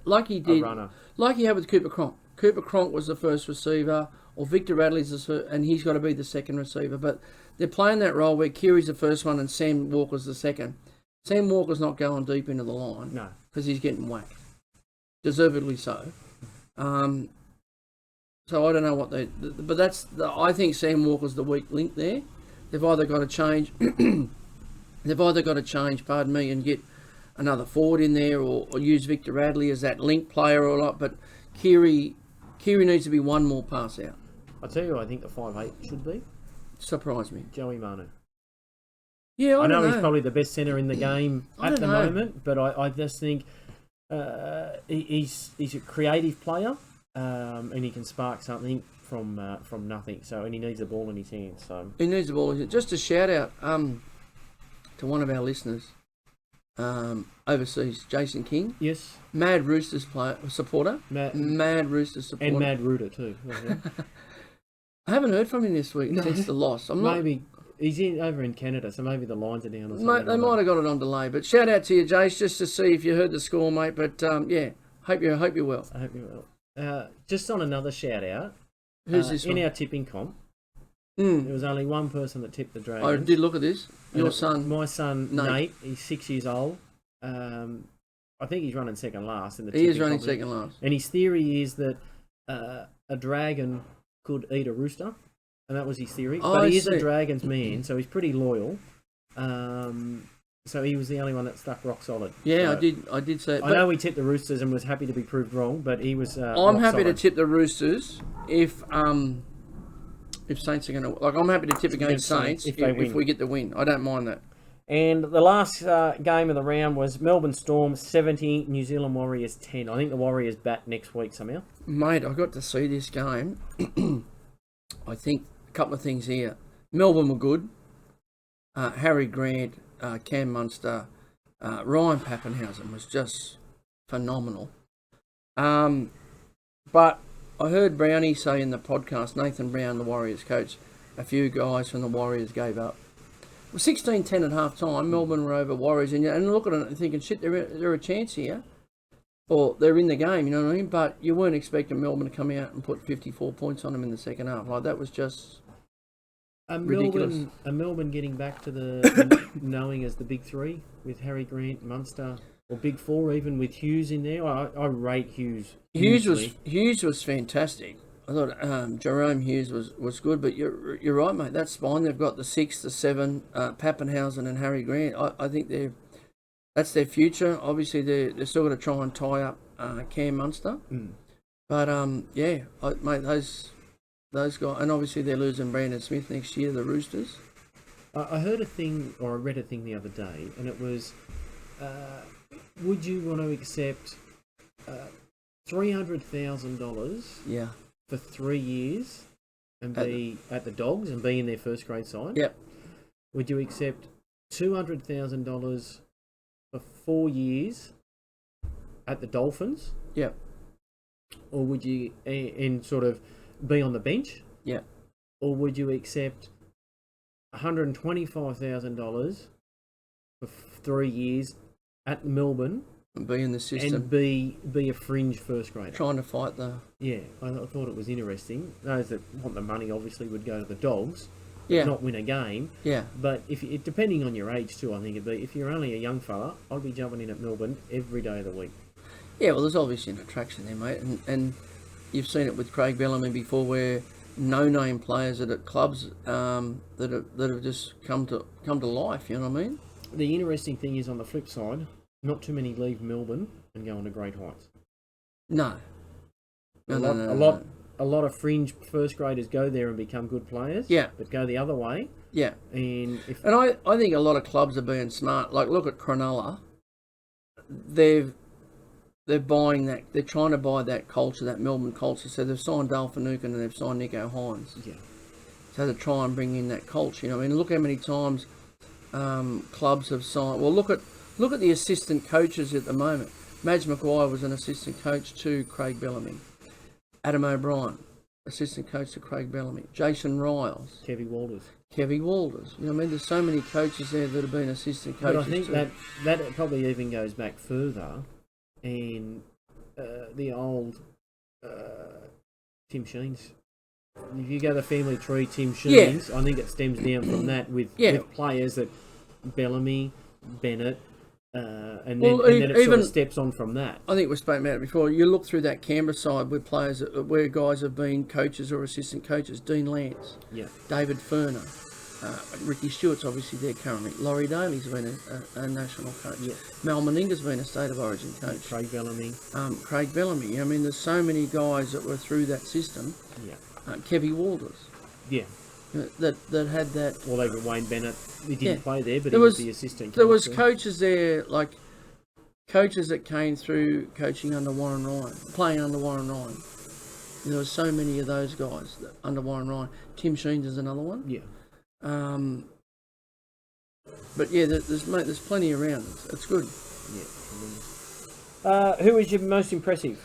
like he did, like he had with Cooper Cronk. Cooper Cronk was the first receiver, or Victor Radley's and he's got to be the second receiver. But they're playing that role where Keary's the first one and Sam Walker's the second. Sam Walker's not going deep into the line, no, because he's getting whacked, deservedly so. So I don't know what but I think Sam Walker's the weak link there. They've either got to change. Pardon me, and get another forward in there, or use Victor Radley as that link player or not. But Keary needs to be one more pass out. I tell you, I think the 5'8" should be. Surprise me, Joey Manu. Yeah, I know he's probably the best centre in the game at the moment, but I just think he's a creative player, and he can spark something from nothing. So, and he needs the ball in his hands. So he needs the ball. Just a shout out to one of our listeners overseas, Jason King. Yes. Mad Roosters supporter. Mad Roosters supporter. And Mad Rooter too. I haven't heard from him this week since the loss. He's over in Canada, so maybe the lines are down or something. They might have got it on delay. But shout out to you, Jace, just to see if you heard the score, mate. But yeah, hope you're well. I hope you're well. Just on another shout out. Who's this in one? our tipping comp? There was only one person that tipped the Dragons. I did look at this. Your son. My son, Nate. He's 6 years old. I think he's running second last in the He is running second last. And his theory is that a dragon could eat a rooster. And that was his theory. But he is a Dragons man, so he's pretty loyal. So he was the only one that stuck rock solid. Yeah, so, I did say it. I know he tipped the Roosters and was happy to be proved wrong, but he was I'm happy to tip the Roosters if Saints are going to... Like, I'm happy to tip against Saints if we get the win. I don't mind that. And the last game of the round was Melbourne Storm 70, New Zealand Warriors 10. I think the Warriors bat next week somehow. Mate, I got to see this game. I think a couple of things here. Melbourne were good. Harry Grant, Cam Munster, Ryan Pappenhausen was just phenomenal. But I heard Brownie say in the podcast, Nathan Brown, the Warriors coach, a few guys from the Warriors gave up. 16-10 at half time, Melbourne were over Warriors, and look at it and thinking, shit, they're a chance here. Or they're in the game, you know what I mean? But you weren't expecting Melbourne to come out and put 54 points on them in the second half. Like, that was just ridiculous. Melbourne getting back to the knowing as the big three with Harry Grant, Munster, or big four even with Hughes in there. I rate Hughes. Hughes was fantastic. I thought Jerome Hughes was good, but you're right, mate. That's fine. They've got the 6, the 7, Pappenhausen and Harry Grant. I think that's their future. Obviously, they're still going to try and tie up Cam Munster. But yeah, mate, those guys, and obviously they're losing Brandon Smith next year, the Roosters. I heard a thing, or I read a thing the other day, and it was, would you want to accept $300,000? Yeah. For 3 years and be at the Dogs and be in their first grade side? Yep. Would you accept $200,000 for 4 years at the Dolphins? Yep. Or would you and sort of be on the bench? Yep. Or would you accept $125,000 for 3 years at Melbourne Be in the system. and be a fringe first grader. Trying to fight the... Yeah, I thought it was interesting. Those that want the money obviously would go to the Dogs, Yeah. not win a game. Yeah. But depending on your age too, I think it'd be, if you're only a young fella, I'd be jumping in at Melbourne every day of the week. Yeah, well, there's obviously an attraction there, mate. And you've seen it with Craig Bellamy before, where no-name players are at clubs that have just come to life, you know what I mean? The interesting thing is, on the flip side, not too many leave Melbourne and go on to great heights. No. A lot of fringe first graders go there and become good players. Yeah. But go the other way. Yeah. And I think a lot of clubs are being smart. Like, look at Cronulla. They're buying that. They're trying to buy that culture, that Melbourne culture. So they've signed Dale Finucane and they've signed Nico Hines. Yeah. So to try and bring in that culture. You know, I mean, look how many times clubs have signed. Well, look at the assistant coaches at the moment. Madge Maguire was an assistant coach to Craig Bellamy. Adam O'Brien, assistant coach to Craig Bellamy. Jason Riles. Kevy Walters. You know what I mean? There's so many coaches there that have been assistant coaches. But I think that probably even goes back further. And the old Tim Sheens. If you go the family tree, Tim Sheens, I think it stems down from that with players that Bellamy, Bennett, and then it sort of steps on from that. I think we've spoken about it before. You look through that Canberra side with players where guys have been coaches or assistant coaches. Dean Lance, David Furner, Ricky Stewart's obviously there currently. Laurie Daly's been a national coach. Yeah. Mal Meninga's been a State of Origin coach. Craig Bellamy. I mean, there's so many guys that were through that system. Yeah. Kevy Walters. Yeah. That had that. Well, even Wayne Bennett, he didn't play there, but he was the assistant coach. There was coaches there, like coaches that came through coaching under Warren Ryan, playing under Warren Ryan. There were so many of those guys under Warren Ryan. Tim Sheens is another one. Yeah. But yeah, there's plenty around. It's good. Yeah. Who was your most impressive?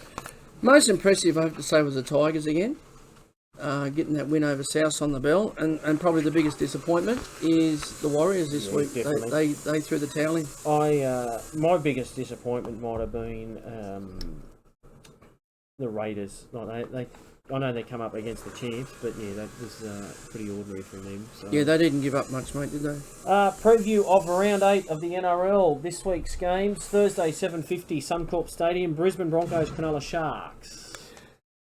Most impressive, I have to say, was the Tigers again. Getting that win over South on the bell, and probably the biggest disappointment is the Warriors this week. They threw the towel in. My biggest disappointment might have been the Raiders. I know they come up against the champs, but yeah, that was pretty ordinary for them. So. Yeah, they didn't give up much, mate, did they? Preview of round 8 of the NRL. This week's games: Thursday, 7:50, Suncorp Stadium, Brisbane Broncos, Cronulla Sharks.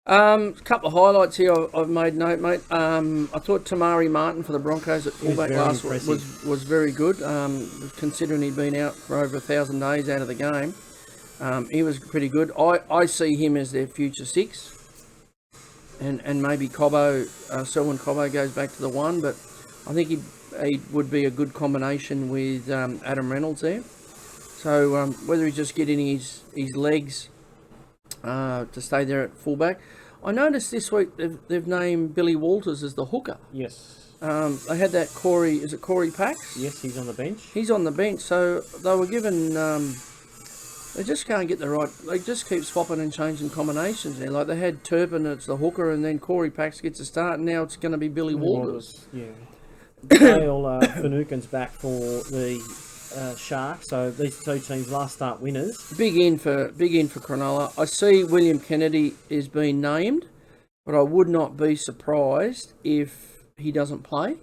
A couple of highlights here I've made note, mate. I thought Tamari Martin for the Broncos at fullback last week was very good, considering he'd been out for over 1,000 days out of the game. He was pretty good. I see him as their future 6. And maybe Cobbo, Selwyn Cobbo goes back to the 1, but I think he would be a good combination with Adam Reynolds there. So whether he's just getting his legs to stay there at fullback. I noticed this week they've named Billy Walters as the hooker. Yes. They had that Corey Pax? Yes, he's on the bench. He's on the bench, so they were given... they just can't get the right... They just keep swapping and changing combinations there. Like they had Turpin, it's the hooker, and then Corey Pax gets a start, and now it's going to be Billy Walters. Yeah. Dale Finucane's back for the Sharks, so these two teams last start winners. Big in for Cronulla. I see William Kennedy is being named, but I would not be surprised if he doesn't play.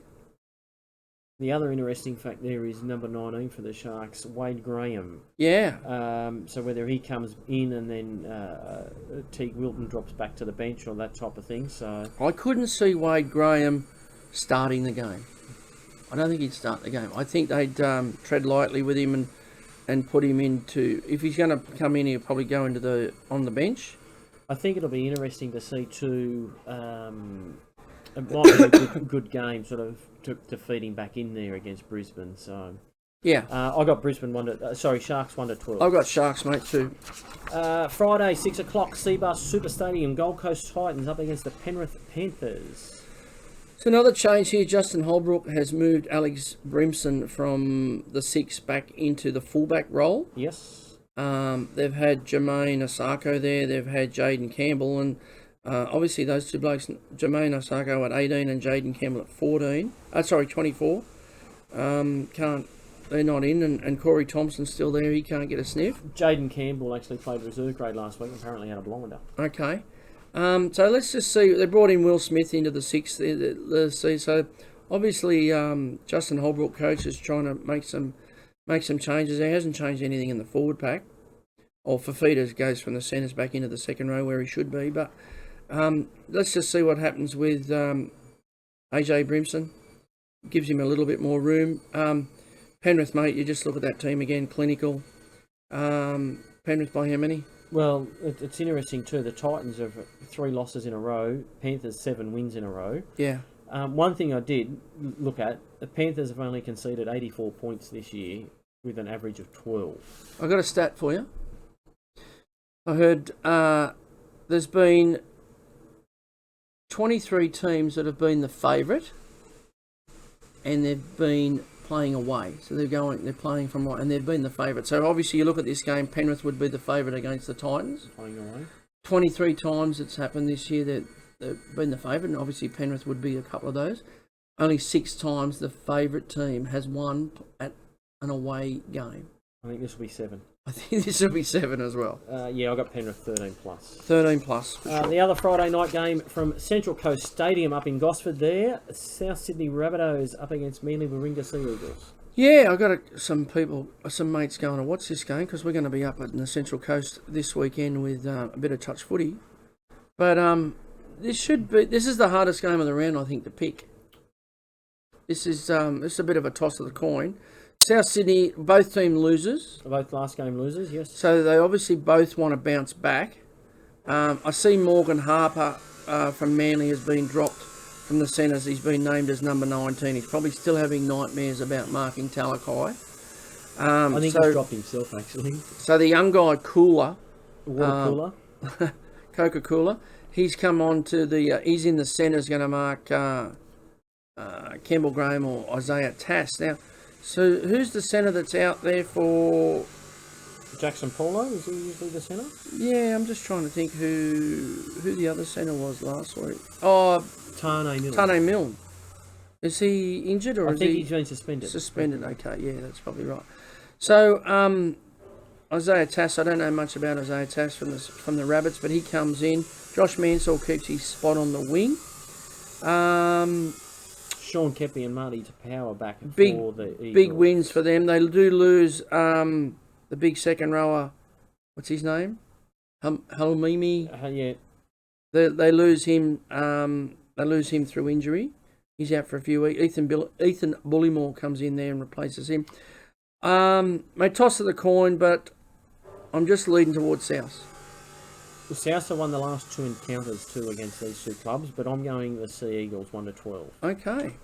The other interesting fact there is number 19 for the Sharks, Wade Graham. Yeah. So whether he comes in and then Teague Wilton drops back to the bench or that type of thing. So I couldn't see Wade Graham starting the game. I don't think he'd start the game. I think they'd tread lightly with him and put him into... If he's going to come in, he'll probably go into on the bench. I think it'll be interesting to see too... it might be a good game, sort of, to feed him back in there against Brisbane. So yeah, I got Brisbane Sharks 1-12. I've got Sharks, mate, too. Friday, 6 o'clock, Seabus Super Stadium, Gold Coast Titans up against the Penrith Panthers. So another change here, Justin Holbrook has moved Alex Brimson from the 6 back into the fullback role. Yes. They've had Jermaine Asako there, they've had Jaden Campbell, and Obviously, those two blokes, Jermaine Osako at 18 and Jaden Campbell at 14. 24. They're not in, and Corey Thompson's still there. He can't get a sniff. Jaden Campbell actually played reserve grade last week. Apparently had a blinder. Okay. So let's just see. They brought in Will Smith into the sixth. Let's see. So obviously, Justin Holbrook, coach, is trying to make some changes. There hasn't changed anything in the forward pack. Or Fafita goes from the centres back into the second row where he should be. But let's just see what happens with AJ Brimson. Gives him a little bit more room. Penrith, mate, you just look at that team again, clinical. Penrith by how many? Well, it's interesting too. The Titans have 3 losses in a row. Panthers 7 wins in a row. Yeah. One thing I did look at, the Panthers have only conceded 84 points this year with an average of 12. I got a stat for you. I heard there's been 23 teams that have been the favourite, and they've been playing away. So they're playing from right, and they've been the favourite. So obviously you look at this game, Penrith would be the favourite against the Titans. Playing away. 23 times it's happened this year that they've been the favourite, and obviously Penrith would be a couple of those. Only 6 times the favourite team has won at an away game. I think this will be 7. I think this will be 7 as well. Yeah, I got Penrith 13 plus. 13 plus. For sure. The other Friday night game from Central Coast Stadium up in Gosford there, South Sydney Rabbitohs up against Manly Warringah Sea Eagles. Yeah, I got some mates going to watch this game because we're going to be up in the Central Coast this weekend with a bit of touch footy. But this is the hardest game of the round, I think, to pick. This is a bit of a toss of the coin. South Sydney, both team losers. Both last game losers, yes. So they obviously both want to bounce back. I see Morgan Harper from Manly has been dropped from the centres. He's been named as number 19. He's probably still having nightmares about marking Talakai. I think he's dropped himself, actually. So the young guy, Cooler. Water Cooler. Coca-Cola. He's come on to the... he's in the centres, going to mark Campbell Graham or Isaiah Tass. Now... So who's the centre that's out there for... Jackson Paulo, is he usually the centre? Yeah, I'm just trying to think who the other centre was last week. Oh, Tane Milne. Tane Milne. Is he injured or is he... I think he's been suspended. Suspended, okay, yeah, that's probably right. So, Isaiah Tass, I don't know much about Isaiah Tass from the Rabbits, but he comes in. Josh Mansell keeps his spot on the wing. Sean Kepi and Marty to power back for the Eagles. Big wins for them. They do lose the big second rower. What's his name? Halmimi. Yeah. They lose him. They lose him through injury. He's out for a few weeks. Ethan Bullymore comes in there and replaces him. May toss of the coin, but I'm just leading towards South. The South have won the last 2 encounters too against these 2 clubs, but I'm going the Sea Eagles 1-12. Okay.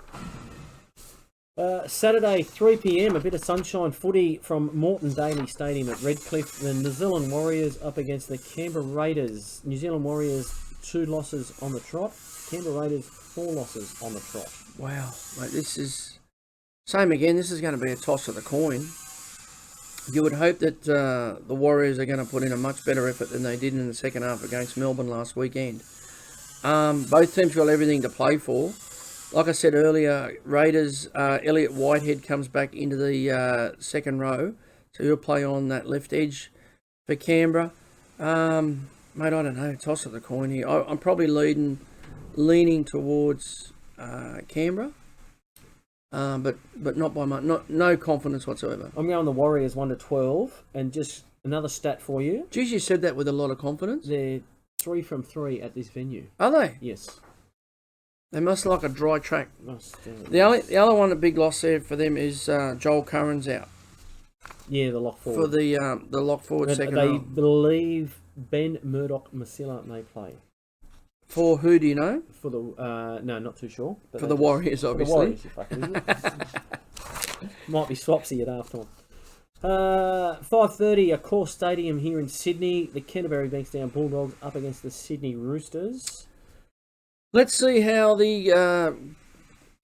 Saturday 3 p.m. a bit of sunshine footy from Moreton Daily Stadium at Redcliffe. The New Zealand Warriors up against the Canberra Raiders. New Zealand Warriors 2 losses on the trot. Canberra Raiders 4 losses on the trot. Wow, mate, this is same again. This is going to be a toss of the coin. You would hope that the Warriors are going to put in a much better effort than they did in the second half against Melbourne last weekend. Both teams got everything to play for. Like I said earlier, Raiders, Elliot Whitehead comes back into the second row. So he'll play on that left edge for Canberra. Mate, I don't know. Toss of the coin here. I'm probably leaning towards Canberra. But not by much, no confidence whatsoever. I'm going the Warriors 1-12, and just another stat for you. Geez, you said that with a lot of confidence. They're 3 from 3 at this venue. Are they? Yes. They must like a dry track. The other one, a big loss there for them is Joel Curran's out. Yeah, the lock forward. For the lock forward second They row. believe Ben Murdoch-Masila may play. For who do you know? For the no, not too sure. But for the Warriors, obviously. For the Warriors, might be swapsy at halftime. 5:30, a core stadium here in Sydney. The Canterbury Bankstown Bulldogs up against the Sydney Roosters. Let's see how the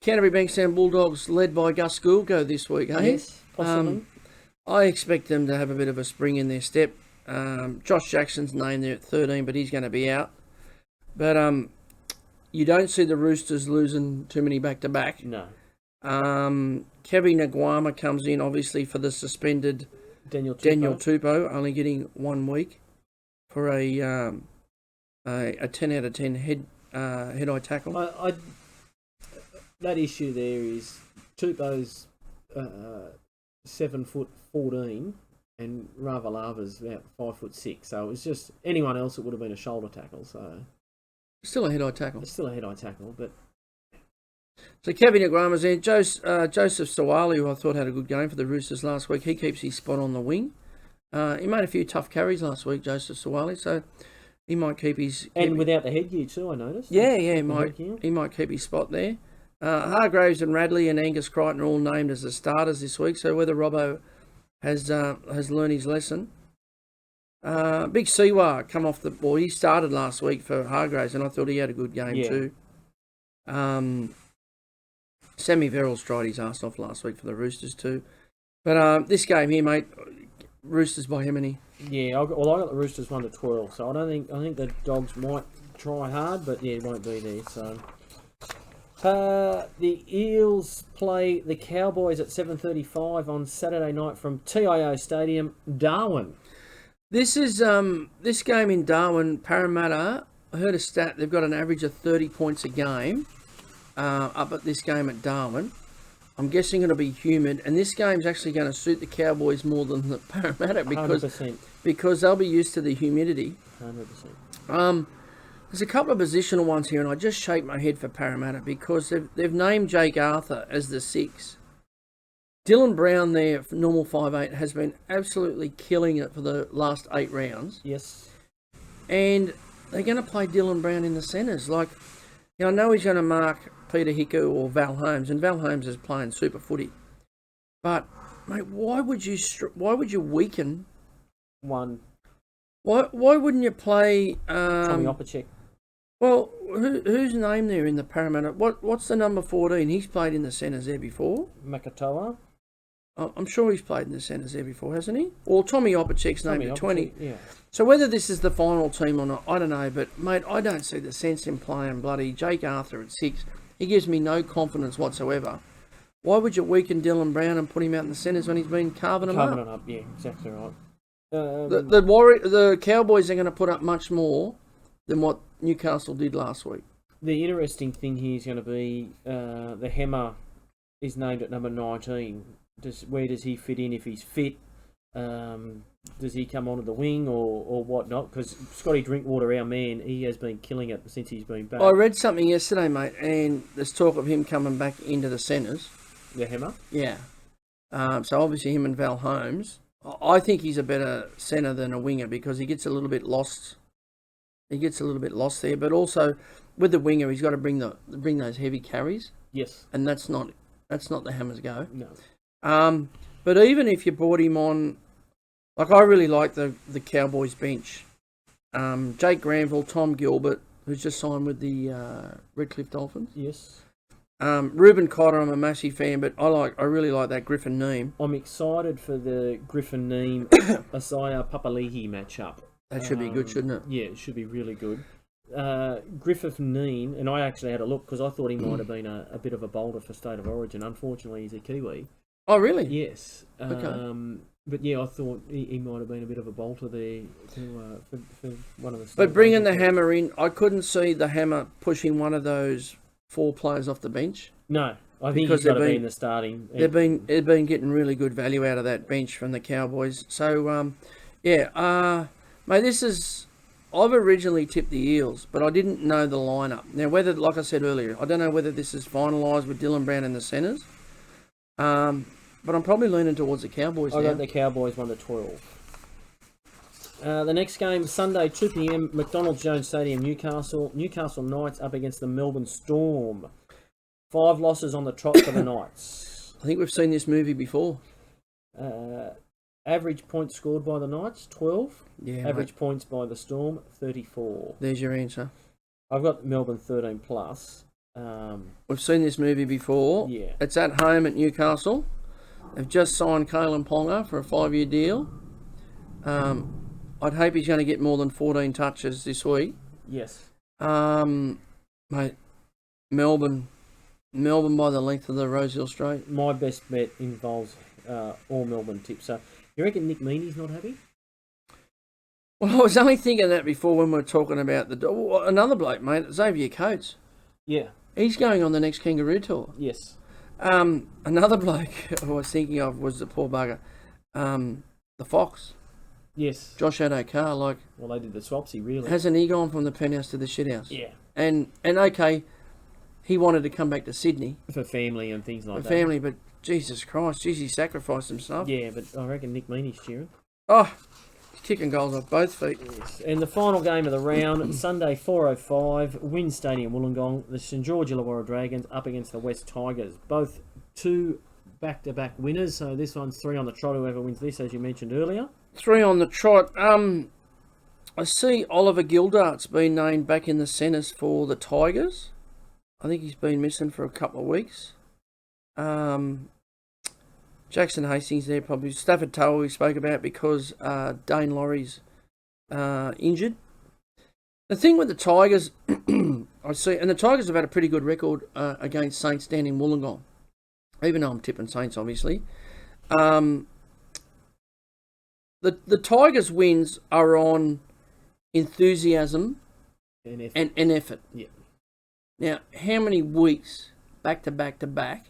Canterbury Bankstown Bulldogs, led by Gus Gould, go this week, eh? Yes, possibly. I expect them to have a bit of a spring in their step. Josh Jackson's named there at 13, but he's going to be out. But you don't see the Roosters losing too many back-to-back. No. Kevin Naguama comes in, obviously, for the suspended Daniel Tupou, only getting 1 week for a 10 out of 10 head-eye tackle. That issue there is Tupou's 7'14", and Ravalava's about 5'6", so it was just anyone else it would have been a shoulder tackle. So still a head-eye tackle. It's still a head-eye tackle, but. So Kevin Naguama's in. Joseph Sawali, who I thought had a good game for the Roosters last week, he keeps his spot on the wing. He made a few tough carries last week, Joseph Sawali, so he might keep his... And without the headgear too, I noticed. Yeah, he might keep his spot there. Hargraves and Radley and Angus Crichton are all named as the starters this week, so whether Robbo has learned his lesson. Big Siwa come off the... Well, he started last week for Hargraves, and I thought he had a good game too. Sammy Verrills tried his arse off last week for the Roosters too. But this game here, mate, Roosters by how many? Yeah, I got the Roosters 1-12, so I think the Dogs might try hard, but yeah, it won't be there. So the Eels play the Cowboys at 7:35 on Saturday night from TIO Stadium, Darwin. This is this game in Darwin, Parramatta. I heard a stat; they've got an average of 30 points a game up at this game at Darwin. I'm guessing it'll be humid, and this game's actually going to suit the Cowboys more than the Parramatta because they'll be used to the humidity. 100%. There's a couple of positional ones here, and I just shake my head for Parramatta because they've named Jake Arthur as the 6. Dylan Brown there, for normal 5'8", has been absolutely killing it for the last 8 rounds. Yes. And they're going to play Dylan Brown in the centres. Like, you know, I know he's going to mark Peter Hiku or Val Holmes, and Val Holmes is playing super footy. But, mate, why would you weaken one? Why wouldn't you play Tommy Opacek? Well, whose name there in the Parramatta? What's the number 14? He's played in the centres there before. Makatoa. I'm sure he's played in the centres there before, hasn't he? Or Tommy Opacek's named at 20. Yeah. So whether this is the final team or not, I don't know. But, mate, I don't see the sense in playing bloody Jake Arthur at 6. He gives me no confidence whatsoever. Why would you weaken Dylan Brown and put him out in the centres when he's been carving them up? Yeah, exactly right. The Cowboys are going to put up much more than what Newcastle did last week. The interesting thing here is going to be the Hammer is named at number 19. Where does he fit in if he's fit? Does he come onto the wing or whatnot? Because Scotty Drinkwater, our man, he has been killing it since he's been back. I read something yesterday, mate, and there's talk of him coming back into the centres. The Hammer? Yeah. So obviously him and Val Holmes. I think he's a better centre than a winger because he gets a little bit lost. He gets a little bit lost there, but also with the winger, he's got to bring those heavy carries. Yes. And that's not the Hammer's go. No. But even if you brought him on, like I really like the Cowboys bench. Jake Granville, Tom Gilbert, who's just signed with the Redcliffe Dolphins. Yes. Ruben Cotter, I'm a massive fan, but I really like that Griffin Neem. I'm excited for the Griffin Neem Isaiah Papali'i matchup. That should be good, shouldn't it? Yeah, it should be really good. Griffith Neem, and I actually had a look because I thought he might have been a bit of a bolter for State of Origin. Unfortunately, he's a Kiwi. Oh, really? Yes. Okay. But yeah, I thought he might have been a bit of a bolter there for one of the. But bringing the Hammer in, I couldn't see the Hammer pushing one of those 4 players off the bench. No, I think he's got to be in the starting. They've been getting really good value out of that bench from the Cowboys. So, mate, this is... I've originally tipped the Eels, but I didn't know the lineup. Now, whether, like I said earlier, I don't know whether this is finalised with Dylan Brown in the centres. But I'm probably leaning towards the Cowboys now. I got the Cowboys 1-12. The next game, Sunday, 2 p.m, McDonald's Jones Stadium, Newcastle. Newcastle Knights up against the Melbourne Storm. 5 losses on the trot for the Knights. I think we've seen this movie before. Average points scored by the Knights, 12. Yeah. Average points by the Storm, 34. There's your answer. I've got Melbourne 13 plus. We've seen this movie before. Yeah. It's at home at Newcastle. They've just signed Kalen Ponga for a 5-year deal. I'd hope he's going to get more than 14 touches this week. Yes. Mate, Melbourne by the length of the Rosehill Straight. My best bet involves all Melbourne tips. So you reckon Nick Meaney's not happy? Well, I was only thinking that before when we were talking about another bloke, mate, Xavier Coates. Yeah. He's going on the next Kangaroo Tour. Yes. Another bloke I was thinking of was the poor bugger, the Fox. Yes. Josh Adokar, like. Well, they did the swapsy, really. Hasn't he gone from the penthouse to the shithouse? Yeah. And okay, he wanted to come back to Sydney. For family and things like that. For family, but Jesus Christ, he sacrificed himself. Yeah, but I reckon Nick Meaney's cheering. Oh, he's kicking goals off both feet. Yes. And the final game of the round, Sunday 4:05, Wynn Stadium, Wollongong. The St George Illawarra Dragons up against the West Tigers. Both two back-to-back winners. So this one's 3 on the trot, whoever wins this, as you mentioned earlier. 3 on the trot. I see Oliver Gildart's been named back in the centres for the Tigers. I think he's been missing for a couple of weeks. Jackson Hastings there probably. Stafford Tower we spoke about because Dane Laurie's injured. The thing with the Tigers, I see, and the Tigers have had a pretty good record against Saints down in Wollongong. Even though I'm tipping Saints, obviously. The Tigers' wins are on enthusiasm and effort. Yeah. Now, how many weeks back to back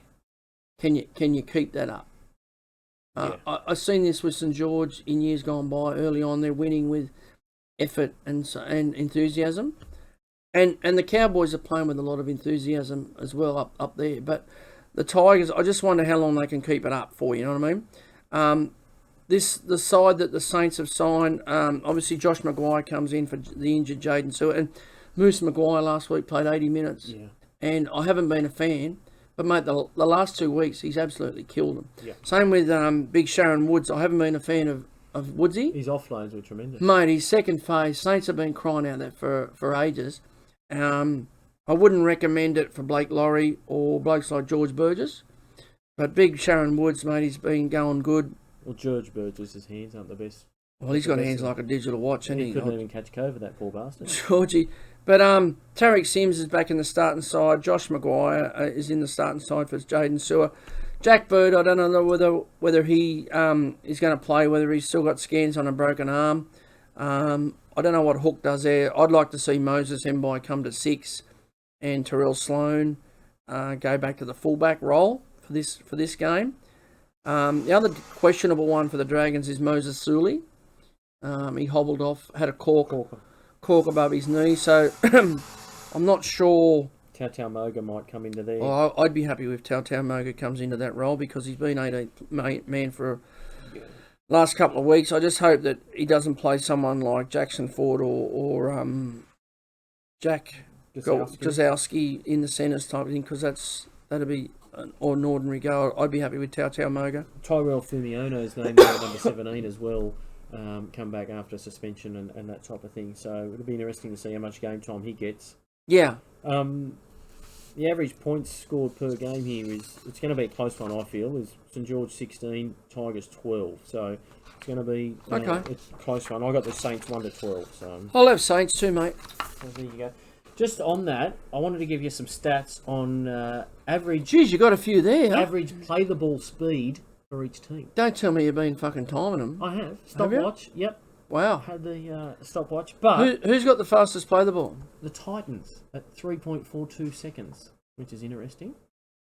can you keep that up? Yeah. I've seen this with St George in years gone by. Early on, they're winning with effort and enthusiasm, and the Cowboys are playing with a lot of enthusiasm as well up there. But the Tigers, I just wonder how long they can keep it up for. You know what I mean? The side that the Saints have signed, obviously Josh Maguire comes in for the injured Jaden Stewart, and Moose Maguire last week played 80 minutes. Yeah. And I haven't been a fan, but mate, the last 2 weeks he's absolutely killed them. Yeah. Same with Big Sharon Woods. I haven't been a fan of Woodsy. His offloads were tremendous. Mate, his second phase, Saints have been crying out that for ages. I wouldn't recommend it for Blake Laurie or blokes like George Burgess, but Big Sharon Woods, mate, he's been going good. Well, George Burgess' hands aren't the best. Well, he's got hands like a digital watch, hasn't he? He couldn't even catch COVID, that poor bastard. Georgie. But Tarek Sims is back in the starting side. Josh Maguire is in the starting side for Jaden Stewart. Jack Byrd, I don't know whether he is going to play, whether he's still got scans on a broken arm. I don't know what Hook does there. I'd like to see Moses Mbai come to 6 and Terrell Sloan go back to the fullback role for this game. The other questionable one for the Dragons is Moses Suley. He hobbled off, had a cork above his knee, so I'm not sure. Tautau Moga might come into there. Well, I'd be happy if Tautau Moga comes into that role because he's been 18th man for last couple of weeks. I just hope that he doesn't play someone like Jackson Ford or Jack Gazowski in the centres type of thing because that'd be an ordinary go. I'd be happy with Tautau Moga. Tyrell Fumiono's named number 17 as well. Come back after suspension and that type of thing. So it'll be interesting to see how much game time he gets. Yeah. The average points scored per game here it's going to be a close one, I feel. Is St George 16, Tigers 12. So it's going to be it's a close one. I got the Saints 1-12. So I'll have Saints too, mate. So there you go. Just on that, I wanted to give you some stats on average. Jeez, you got a few there. Average play the ball speed for each team. Don't tell me you've been fucking timing them. I have. Stopwatch. Yep. Wow. Had the stopwatch. But who's got the fastest play the ball? The Titans at 3.42 seconds, which is interesting.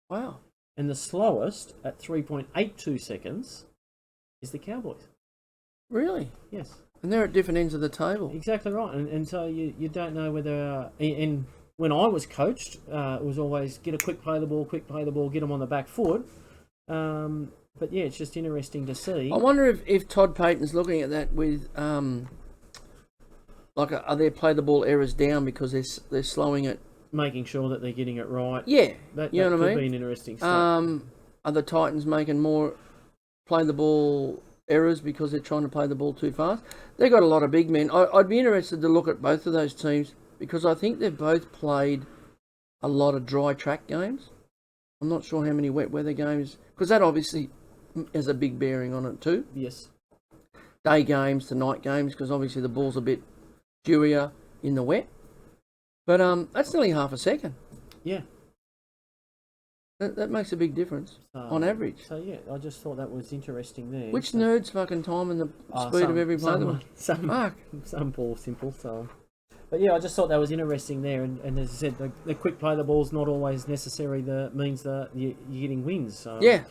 Wow. And the slowest at 3.82 seconds is the Cowboys. Really? Yes. And they're at different ends of the table. Exactly right. And so you don't know whether... and when I was coached, it was always get a quick play the ball, get them on the back foot. But yeah, it's just interesting to see. I wonder if Todd Payton's looking at that with, are their play the ball errors down because they're slowing it? Making sure that they're getting it right. Yeah. That you know what I mean? could be an interesting step. Are the Titans making more play the ball errors because they're trying to play the ball too fast? They've got a lot of big men. I'd be interested to look at both of those teams because I think they've both played a lot of dry track games. I'm not sure how many wet weather games, because that obviously has a big bearing on it too. Yes. Day games to night games, because obviously the ball's a bit dewier in the wet. But that's nearly half a second. Yeah. That makes a big difference on average. So yeah, I just thought that was interesting there. Which nerd's fucking time and the speed of every player? Some ball simple. So, but yeah, I just thought that was interesting there. And as I said, the quick play of the ball's not always necessary. Means that you're getting wins. So Yeah.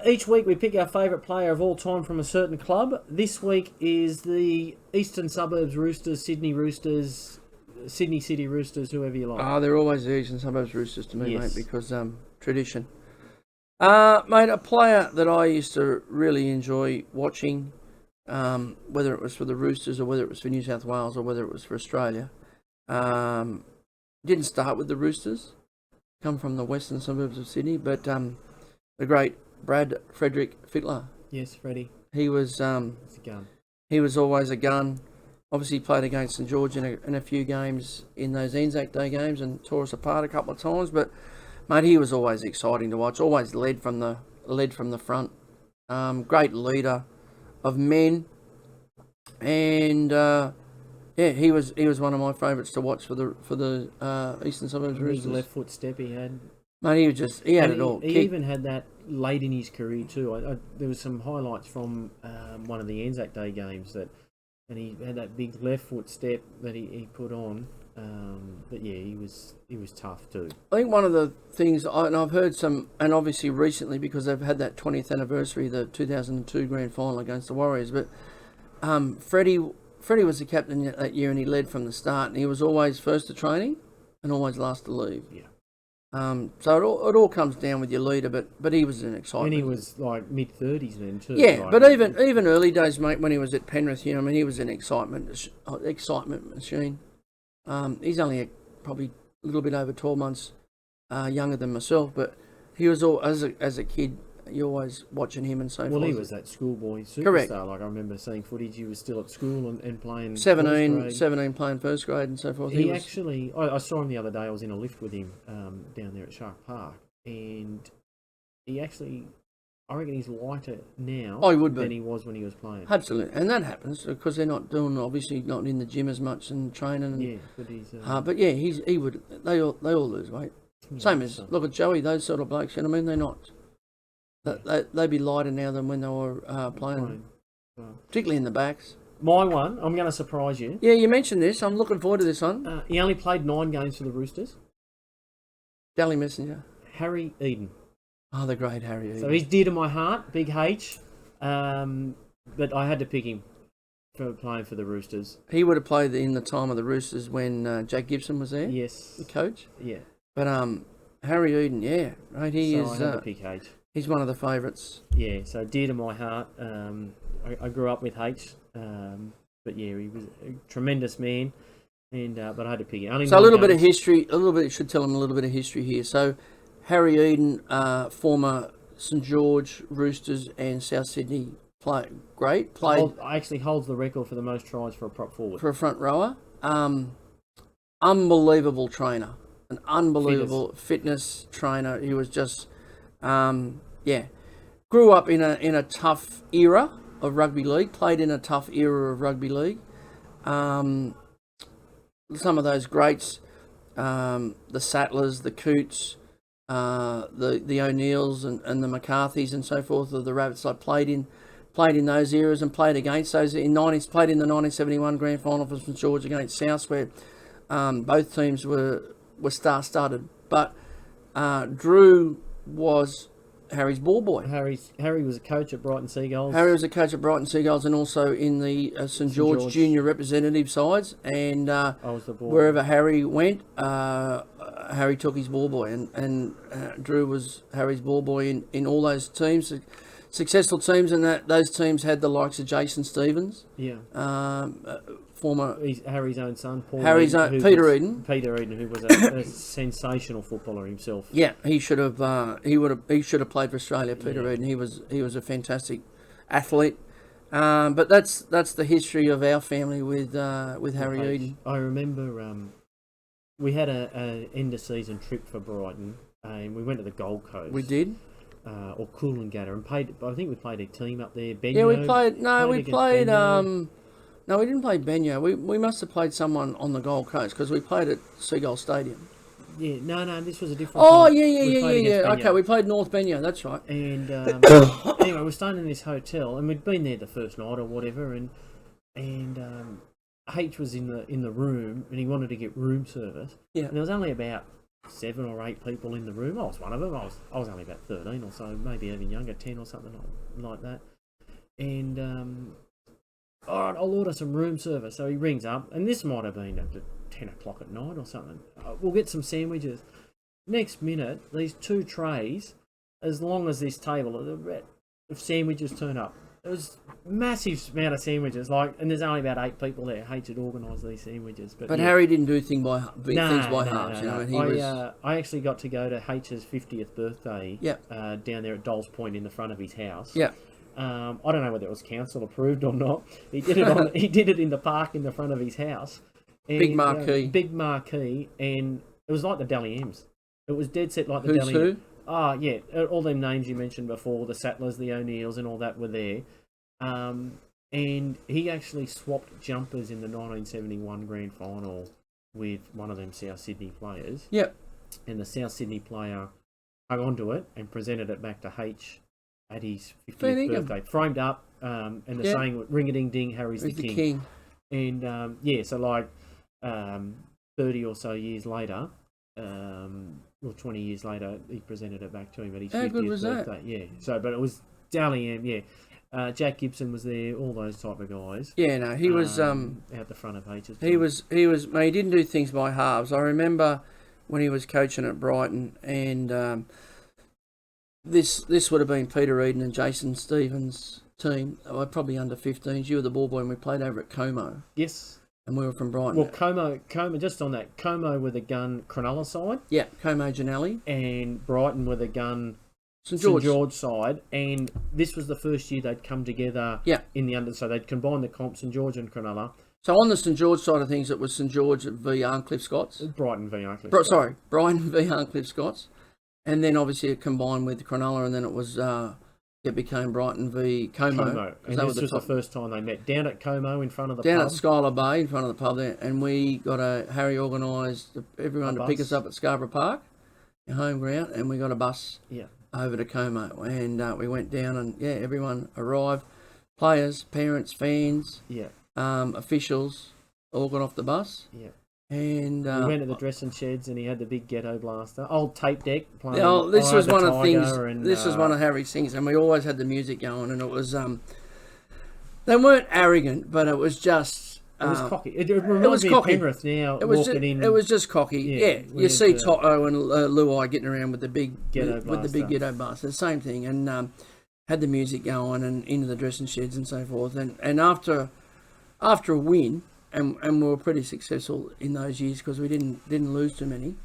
Each week we pick our favourite player of all time from a certain club. This week is the Eastern Suburbs Roosters, Sydney Roosters, Sydney City Roosters, whoever you like. They're always the Eastern Suburbs Roosters to me, Yes. mate, because tradition. Mate, a player that I used to really enjoy watching, whether it was for the Roosters or whether it was for New South Wales or whether it was for Australia, didn't start with the Roosters, come from the Western Suburbs of Sydney, but the great Brad Frederick Fittler. Yes, Freddie. He was It's a gun. he was always a gun. Obviously played against St George in a few games in those Anzac Day games and tore us apart a couple of times. But mate, he was always exciting to watch. Always led from the front. Great leader of men, and he was one of my favourites to watch for the Eastern Suburbs His Roosters. left foot step he had. Mate, he had And it all. He even had that late in his career too. There was some highlights from one of the Anzac Day games and he had that big left foot step that he put on. But yeah, he was tough too. I think one of the things, and I've heard some, and obviously recently because they've had that 20th anniversary, the 2002 grand final against the Warriors, but Freddie was the captain that year and he led from the start and he was always first to training and always last to leave. Yeah. So it all comes down with your leader, but he was an excitement. And he was like mid-30s then too. Yeah, like, but even early days, mate, when he was at Penrith, I mean, he was an excitement machine. He's only probably a little bit over 12 months younger than myself, but he was all as a kid. You're always watching him and so forth. Well, he was that schoolboy superstar. Correct. Like I remember seeing footage. He was still at school and playing 17 playing first grade and so forth. I saw him the other day. I was in a lift with him down there at Shark Park, and he actually, I reckon he's lighter now than he was when he was playing. Absolutely, and that happens because they're not obviously not in the gym as much and training. Yeah, but he's. But yeah, he would. They all lose weight. Same as look at Joey. Those sort of blokes. You know what I mean? They're not. They'd be lighter now than when they were playing, particularly in the backs. My one, I'm going to surprise you. Yeah, you mentioned this. I'm looking forward to this one. He only played 9 games for the Roosters. Daily Messenger. Harry Eden. Oh, the great Harry Eden. So he's dear to my heart, big H. But I had to pick him for playing for the Roosters. He would have played in the time of the Roosters when Jack Gibson was there. Yes. The coach. Yeah. But Harry Eden, yeah, right. He is. I had to pick H. He's one of the favourites. Yeah, so dear to my heart. I grew up with H, but yeah, he was a tremendous man, and but I had to pick him. So a little bit of history. Should tell him a little bit of history here. So Harry Eden, former St George Roosters and South Sydney played. Actually holds the record for the most tries for a prop forward. For a front rower. Unbelievable trainer. An unbelievable fitness trainer. He was just, grew up in a tough era of rugby league. Played in a tough era of rugby league. Some of those greats, the Sattlers, the Coots, the O'Neills and the McCarthys and so forth, of the Rabbits. I played in those eras and played against those played in the 1971 grand final for St George against South, where both teams were star-studded. But Drew was Harry's ball boy. Harry was a coach at Brighton Seagulls. Harry was a coach at Brighton Seagulls and also in the St George junior representative sides. And I was the ball wherever Harry went, Harry took his ball boy. And Drew was Harry's ball boy in all those teams, successful teams. And those teams had the likes of Jason Stevens. Yeah. Harry's own son, Peter Eden, who was a sensational footballer himself. Yeah, he should have played for Australia. Peter Eden, he was a fantastic athlete. But that's the history of our family with Harry Eden. I remember we had a end of season trip for Brighton, and we went to the Gold Coast. We did. Or Coolangatta, and I think we played a team up there. Yeah, we played. No, we played. No, we didn't play Benyo. We must have played someone on the Gold Coast because we played at Seagull Stadium. Yeah, no, this was a different. Oh, time. yeah. We played against Benyo. Okay, we played North Benyo. That's right. And anyway, we're staying in this hotel, and we'd been there the first night or whatever, and H was in the room, and he wanted to get room service. Yeah. And there was only about 7 or 8 people in the room. I was one of them. I was only about 13 or so, maybe even younger, 10 or something like that. And all right, I'll order some room service. So he rings up, and this might have been at 10 o'clock at night or something. We'll get some sandwiches. Next minute, these 2 trays, as long as this table, of sandwiches turn up. It was massive amount of sandwiches, and there's only about 8 people there. H had organised these sandwiches, but yeah. Harry didn't do things by halves. I actually got to go to H's 50th birthday. Yep. Down there at Dolls Point in the front of his house. Yeah. I don't know whether it was council approved or not. He did it he did it in the park in the front of his house. And, big marquee. Big marquee, and it was like the Dally M's. It was dead set like the Dally M's. Oh, yeah, all them names you mentioned before, the Sattlers, the O'Neills and all that were there. And he actually swapped jumpers in the 1971 grand final with one of them South Sydney players. Yep. And the South Sydney player hung onto it and presented it back to H at his 50th birthday. Framed up, and the saying, ring-a-ding-ding, Harry's the king. And, so 30 or so years later, or 20 years later, he presented it back to him at his 50th birthday. Yeah. So, but it was Dally M. Yeah. Jack Gibson was there. All those type of guys. Yeah. No, he was out the front of H's. He was. Mate, he didn't do things by halves. I remember when he was coaching at Brighton, and this would have been Peter Eden and Jason Stevens' team. They probably under 15s. You were the ball boy, and we played over at Como. Yes. And we were from Brighton. Well, Como, just on that, Como with a gun Cronulla side. Yeah, Como Janelli. And Brighton with a gun St George side. And this was the first year they'd come together in the under. So they'd combined the comp, St George and Cronulla. So on the St George side of things, it was St George v Arncliffe Scots. Brighton v Arncliffe Scots. Sorry, Brighton v Arncliffe Scots. And then obviously it combined with Cronulla, and then it was... it became Brighton v Como. And this was the first time they met down at Como in front of the pub. Down at Skylar Bay in front of the pub there. And we got Harry organised everyone to pick us up at Scarborough Park, our home ground, and we got a bus over to Como. And we went down and, everyone arrived. Players, parents, fans, officials, all got off the bus. Yeah. And we went to the dressing sheds, and he had the big ghetto blaster, old tape deck playing. This was one of the things. This was one of Harry's things, and we always had the music going, and it was. They weren't arrogant, but it was just. It was cocky. It reminds me of Penrith now. It was just cocky. Yeah, you see Toto and Luai getting around with the big ghetto blaster. The same thing, and had the music going and into the dressing sheds and so forth, and after a win. And we were pretty successful in those years because we didn't lose too many.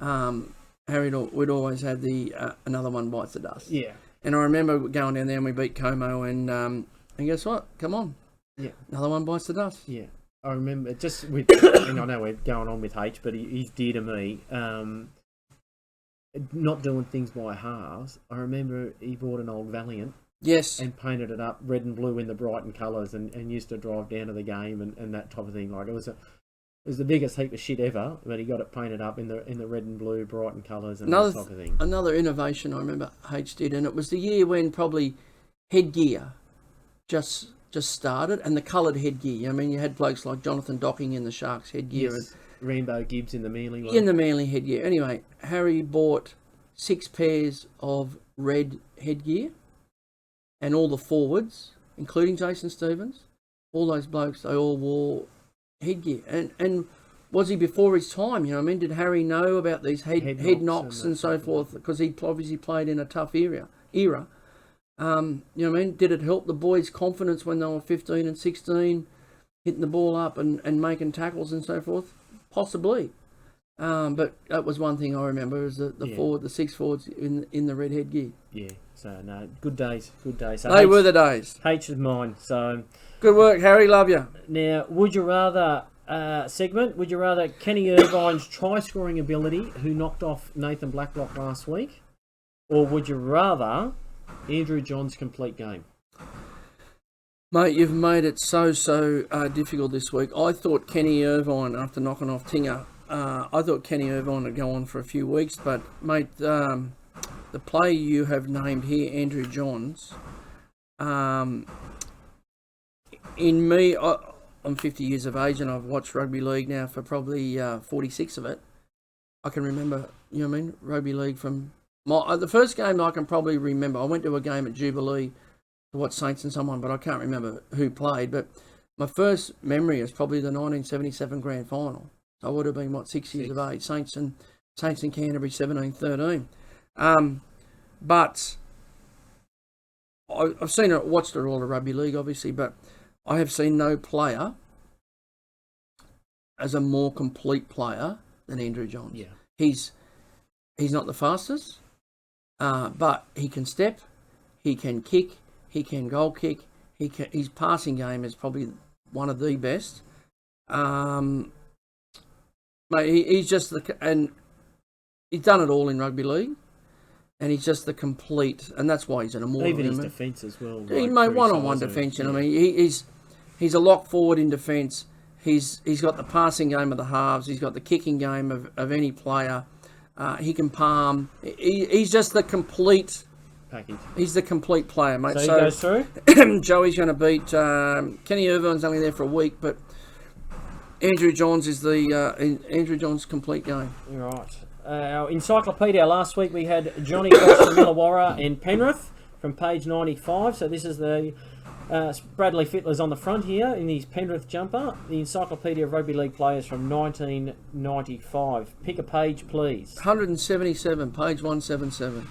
We'd always had the another one bites the dust. Yeah. And I remember going down there and we beat Como, and guess what? Come on. Yeah. Another one bites the dust. Yeah. I remember just with, and I know we're going on with H, but he's dear to me. Not doing things by halves. I remember he bought an old Valiant. Yes. And painted it up red and blue in the Brighton colours, and used to drive down to the game and that type of thing. Like it was the biggest heap of shit ever, but he got it painted up in the red and blue Brighton colours and that type of thing. Another innovation I remember H did, and it was the year when probably headgear just started, and the coloured headgear. I mean, you had blokes like Jonathan Docking in the Sharks headgear. Yes. And Rainbow Gibbs in the Manly one. In the Manly headgear. Anyway, Harry bought 6 pairs of red headgear. And all the forwards, including Jason Stevens, all those blokes, they all wore headgear. And was he before his time? You know what I mean? Did Harry know about these head knocks and so forth? Because he obviously played in a tough era. You know what I mean? Did it help the boys' confidence when they were 15 and 16, hitting the ball up and making tackles and so forth? Possibly. But that was one thing I remember, was the 6 forwards in the red headgear. Yeah. So no, good days. So they were the days. H is mine. So good work, Harry. Love you. Now, would you rather segment? Would you rather Kenny Irvine's try-scoring ability, who knocked off Nathan Blacklock last week, or would you rather Andrew John's complete game? Mate, you've made it so difficult this week. I thought Kenny Irvine, after knocking off Tinger, I thought Kenny Irvine would go on for a few weeks, but mate, the player you have named here, Andrew Johns, in me, I'm 50 years of age and I've watched rugby league now for probably 46 of it. I can remember, you know what I mean, rugby league from the first game I can probably remember. I went to a game at Jubilee to watch Saints and someone, but I can't remember who played. But my first memory is probably the 1977 grand final. So I would have been, 6 years of age. Saints and Canterbury 17-13. But I've seen it, watched it all the rugby league, obviously, but I have seen no player as a more complete player than Andrew Johns. Yeah. He's not the fastest, but he can step, he can kick, he can goal kick, his passing game is probably one of the best. Mate, he's just and he's done it all in rugby league. And he's just the complete, and that's why he's an immortal. Even his defence as well. He made one-on-one defence. I mean, he's a lock forward in defence. He's got the passing game of the halves. He's got the kicking game of any player. He can palm. He's just the complete package. He's the complete player, mate. So he goes through. Joey's going to beat Kenny Irvine's only there for a week, but Andrew Johns is the Andrew Johns' complete game. Right. Our encyclopedia last week we had Johnny Cross from Illawarra and Penrith from page 95. So this is the Bradley Fittler's on the front here in his Penrith jumper. The Encyclopedia of Rugby League Players from 1995. Pick a page, please. 177, page 177.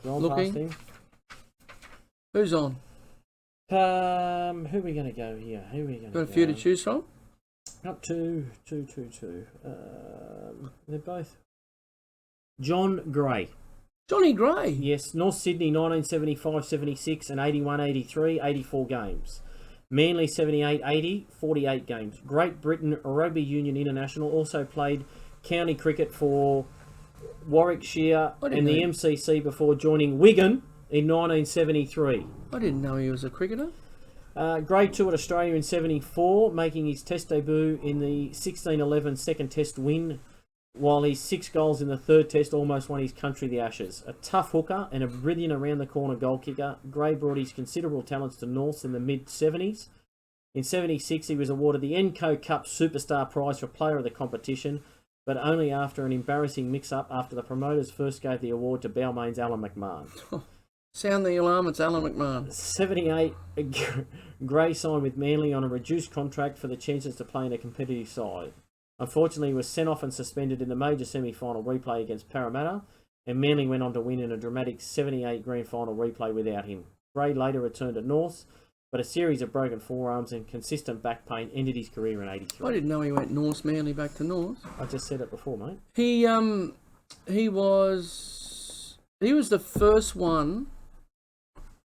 Looking. Past him. Who's on? Who are we going to go here? Got a few to choose from? Up to two. They're both. John Gray. Johnny Gray? Yes, North Sydney 1975-76 and 81-83, 84 games. Manly 78-80, 48 games. Great Britain Rugby Union International, also played county cricket for Warwickshire and the MCC before joining Wigan in 1973. I didn't know he was a cricketer. Gray toured Australia in 74, making his test debut in the 16-11 second test win, while his 6 goals in the third test almost won his country the Ashes. A tough hooker and a brilliant around-the-corner goal kicker, Gray brought his considerable talents to Norths in the mid-70s. In 76, he was awarded the Enco Cup Superstar Prize for Player of the competition, but only after an embarrassing mix-up after the promoters first gave the award to Balmain's Alan McMahon. Sound the alarm, it's Alan McMahon. 78, Gray signed with Manly on a reduced contract for the chances to play in a competitive side. Unfortunately, he was sent off and suspended in the major semi-final replay against Parramatta, and Manly went on to win in a dramatic 78 grand final replay without him. Gray later returned to Norths, but a series of broken forearms and consistent back pain ended his career in 83. I didn't know he went Norths, Manly back to Norths. I just said it before, mate. He was the first one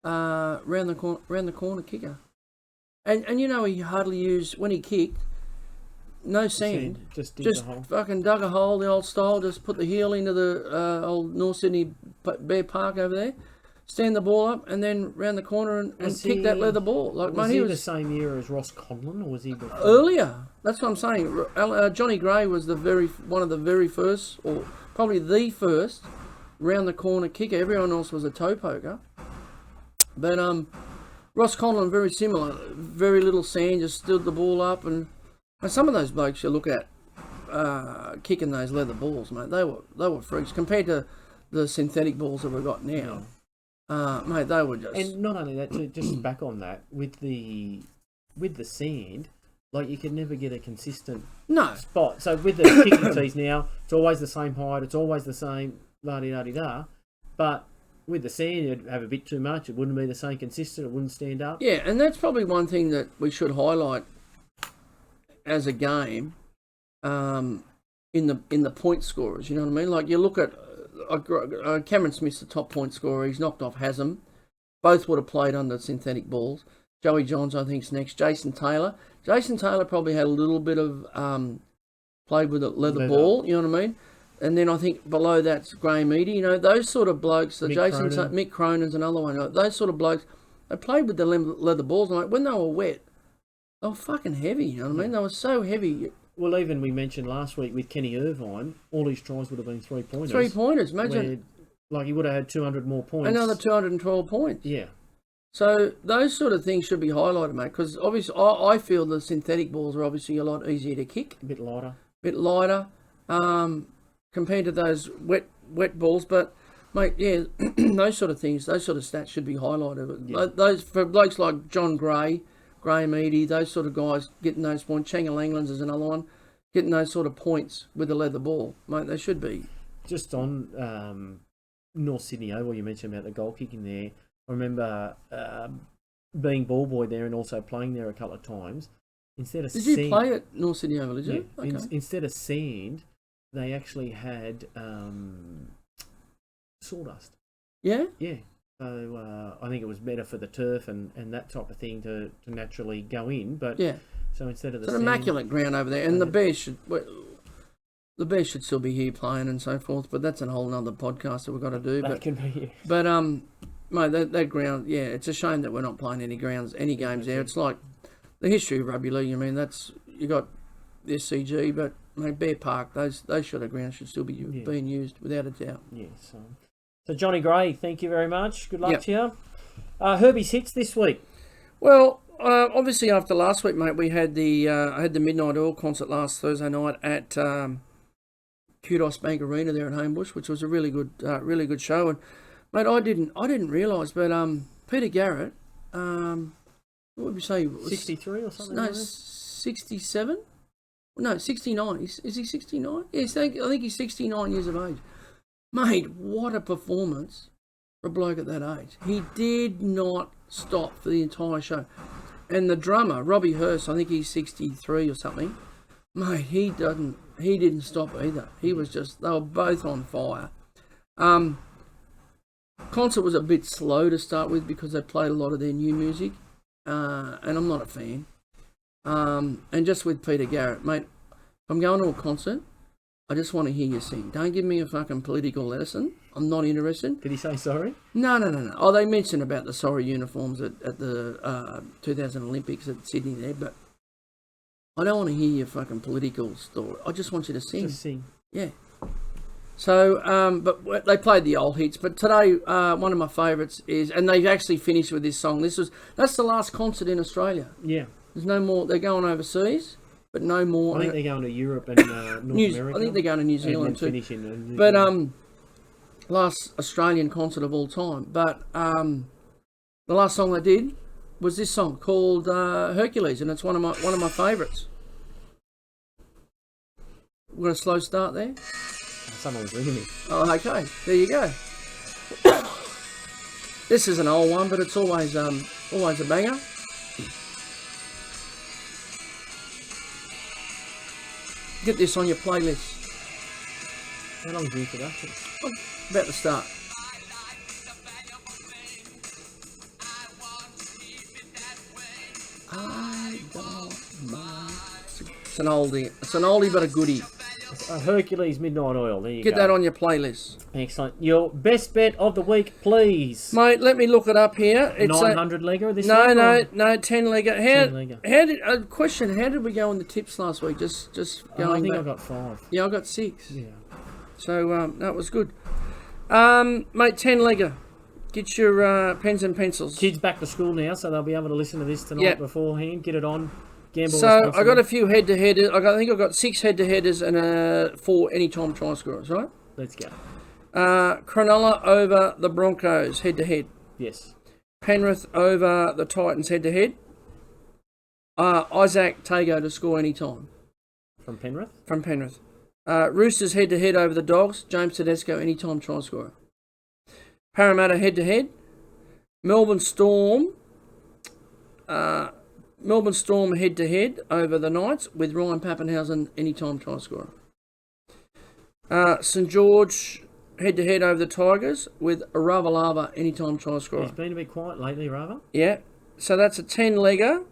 round the corner kicker, and you know, he hardly used, when he kicked, no sand, just fucking dug a hole the old style, just put the heel into the old North Sydney Bear Park over there, stand the ball up, and then round the corner and kick that leather ball. Like, was he the same year as Ross Conlon, or was he before? Earlier? That's what I'm saying. Johnny Gray was one of the very first, or probably the first, round the corner kicker. Everyone else was a toe poker. But Ross Conlon, very similar. Very little sand, just stood the ball up, and some of those blokes you look at kicking those leather balls, mate, they were freaks compared to the synthetic balls that we've got now. Mate, they were just. And not only that, just back on that, with the sand, like, you could never get a consistent spot. So with the kicking tees now, it's always the same height, it's always the same la-di-da-di-da, but with the sand, you'd have a bit too much. It wouldn't be the same consistent. It wouldn't stand up. Yeah, and that's probably one thing that we should highlight as a game, in the point scorers. You know what I mean? Like, you look at Cameron Smith's the top point scorer. He's knocked off Haslam. Both would have played under synthetic balls. Joey Johns, I think, is next. Jason Taylor probably had a little bit of played with a leather ball. You know what I mean? And then I think below that's Graham Eady. You know, those sort of blokes, Mick Cronin's another one. Those sort of blokes, they played with the leather balls. And like when they were wet, they were fucking heavy. You know what I mean? They were so heavy. Well, even we mentioned last week with Kenny Irvine, all his tries would have been 3-pointers. 3-pointers, imagine. Like he would have had 200 more points. Another 212 points. Yeah. So those sort of things should be highlighted, mate, because obviously I feel the synthetic balls are obviously a lot easier to kick. A bit lighter. Compared to those wet balls. But, mate, yeah, those sort of things, those sort of stats should be highlighted. Yeah. Those for blokes like John Gray, Graham Eady, those sort of guys getting those points. Changa Langlands is another one, getting those sort of points with the leather ball. Mate, they should be. Just on North Sydney Oval, you mentioned about the goal kicking there. I remember being ball boy there and also playing there a couple of times. Did you play at North Sydney Oval, did you? Yeah. Okay. Instead of sand, they actually had sawdust. Yeah? Yeah. So I think it was better for the turf and that type of thing to naturally go in. But yeah. So instead of it's an immaculate ground over there. And the Bears should still be here playing and so forth, but that's a whole nother podcast that we've got to do. Can be, yeah. But mate, that ground, yeah, it's a shame that we're not playing any games there. It's like the history of rugby league. I mean, you got the SCG, but mate, Bear Park, those sort of grounds should still be being used without a doubt. Yeah. So Johnny Gray, thank you very much. Good luck to you. Herbie's hits this week. Well, obviously after last week, mate, we had I had the Midnight Oil concert last Thursday night at Kudos Bank Arena there at Homebush, which was a really good show. And mate, I didn't realise, but Peter Garrett, what would we say? 63 or something? No, 67. No, 69. Is he 69? Yes, I think he's 69 years of age. Mate, what a performance for a bloke at that age. He did not stop for the entire show. And the drummer, Robbie Hurst, I think he's 63 or something. Mate, he didn't stop either. He was they were both on fire. Concert was a bit slow to start with because they played a lot of their new music. And I'm not a fan. And just with Peter Garrett, mate, if I'm going to a concert, I just want to hear you sing. Don't give me a fucking political lesson. I'm not interested. Did he say sorry? No. Oh, they mentioned about the sorry uniforms at the 2000 Olympics at Sydney there, but I don't want to hear your fucking political story. I just want you to sing. Just sing. Yeah. So, but they played the old hits. But today, one of my favourites is, and they've actually finished with this song. That's the last concert in Australia. Yeah. There's no more. They're going overseas, but no more. I think they're going to Europe and North America. I think they're going to New Zealand too. Finishing but last Australian concert of all time. But the last song they did was this song called Hercules, and it's one of my favourites. We've got a slow start there. Someone's ringing me. Oh, okay. There you go. This is an old one, but it's always a banger. Get this on your playlist. How long's the introduction? About to start. I don't mind. It's an oldie. It's an oldie but a goodie. A Hercules Midnight Oil. There you go. Get that on your playlist. Excellent. Your best bet of the week, please. Mate, let me look it up here. It's 900 legger this week? No, 10 legger. 10 legger. How did we go on the tips last week? Just going I think back. I got 5. Yeah, I got 6. Yeah. So that was good. Mate, 10 legger. Get your pens and pencils. Kids back to school now, so they'll be able to listen to this tonight beforehand. Get it on. Gamble so I got a few head-to-headers. I think I got 6 head-to-headers and 4 anytime try scorers, right? Let's go. Cronulla over the Broncos head-to-head. Yes. Penrith over the Titans head-to-head. Isaac Tago to score anytime. From Penrith? From Penrith. Roosters head-to-head over the Dogs. James Tedesco anytime try scorer. Parramatta head-to-head. Melbourne Storm head-to-head over the Knights with Ryan Pappenhausen anytime try scorer. St George head-to-head over the Tigers with Ravalava anytime try scorer. He's been a bit quiet lately, Rava. Yeah, so that's a 10-legger.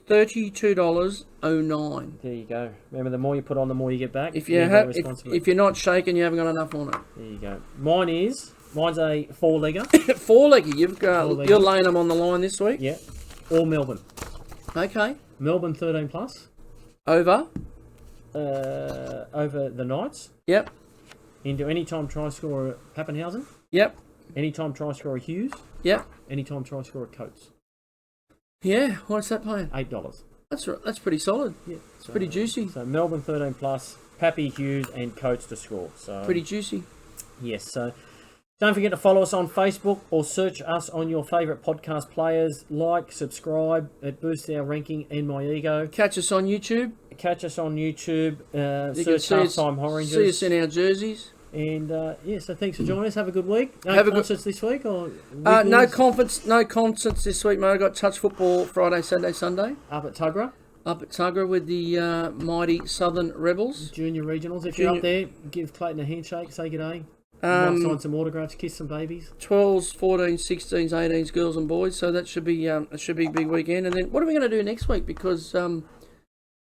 $32.09. There you go. Remember, the more you put on, the more you get back. If you're not shaking, you haven't got enough on it. There you go. Mine's a 4-legger. 4-legger. You're laying them on the line this week. Yeah. Or Melbourne. Okay. Melbourne 13 plus. Over Over the Knights. Yep. Into anytime try scorer Pappenhausen. Yep. Anytime try scorer Hughes. Yep. Anytime try scorer Coates. Yeah. What's that paying? $8. That's pretty solid. Yeah. It's pretty juicy. So Melbourne 13 plus, Pappy, Hughes, and Coates to score. So pretty juicy. yes. So don't forget to follow us on Facebook or search us on your favourite podcast players. Like, subscribe. It boosts our ranking and my ego. Catch us on YouTube. Catch us on YouTube. You can Search Halftime Oranges. See us in our jerseys. And so thanks for joining us. Have a good week. No Have a concerts this week or no concerts this week, mate. I got touch football Friday, Saturday, Sunday. up at Tuggerah Up at Tuggerah with the mighty Southern Rebels. Junior Regionals. If you're up there, give Clayton a handshake. Say good day. Sign some autographs. Kiss some babies. 12s, 14s, 16s, 18s, girls and boys. So that should be a big weekend. And then what are we going to do next week? Because I'm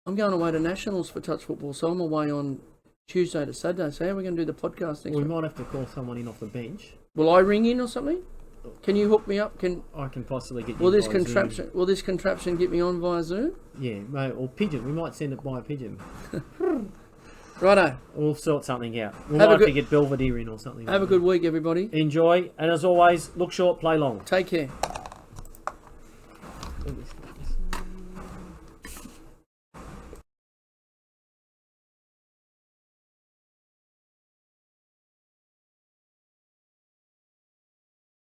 going away to Nationals for touch football, so I'm away on Tuesday to Saturday. So how are we going to do the podcast next We week? might have to call someone in off the bench. Will I ring in or something? Can you hook me up? I can possibly get you. Will this via contraption? Zoom. Will this contraption get me on via Zoom? Yeah, mate, or pigeon. We might send it by pigeon. Righto. We'll sort something out. We Have might a have to get Belvedere in or something. Have a good week, everybody. Enjoy, and as always, look short, play long. Take care.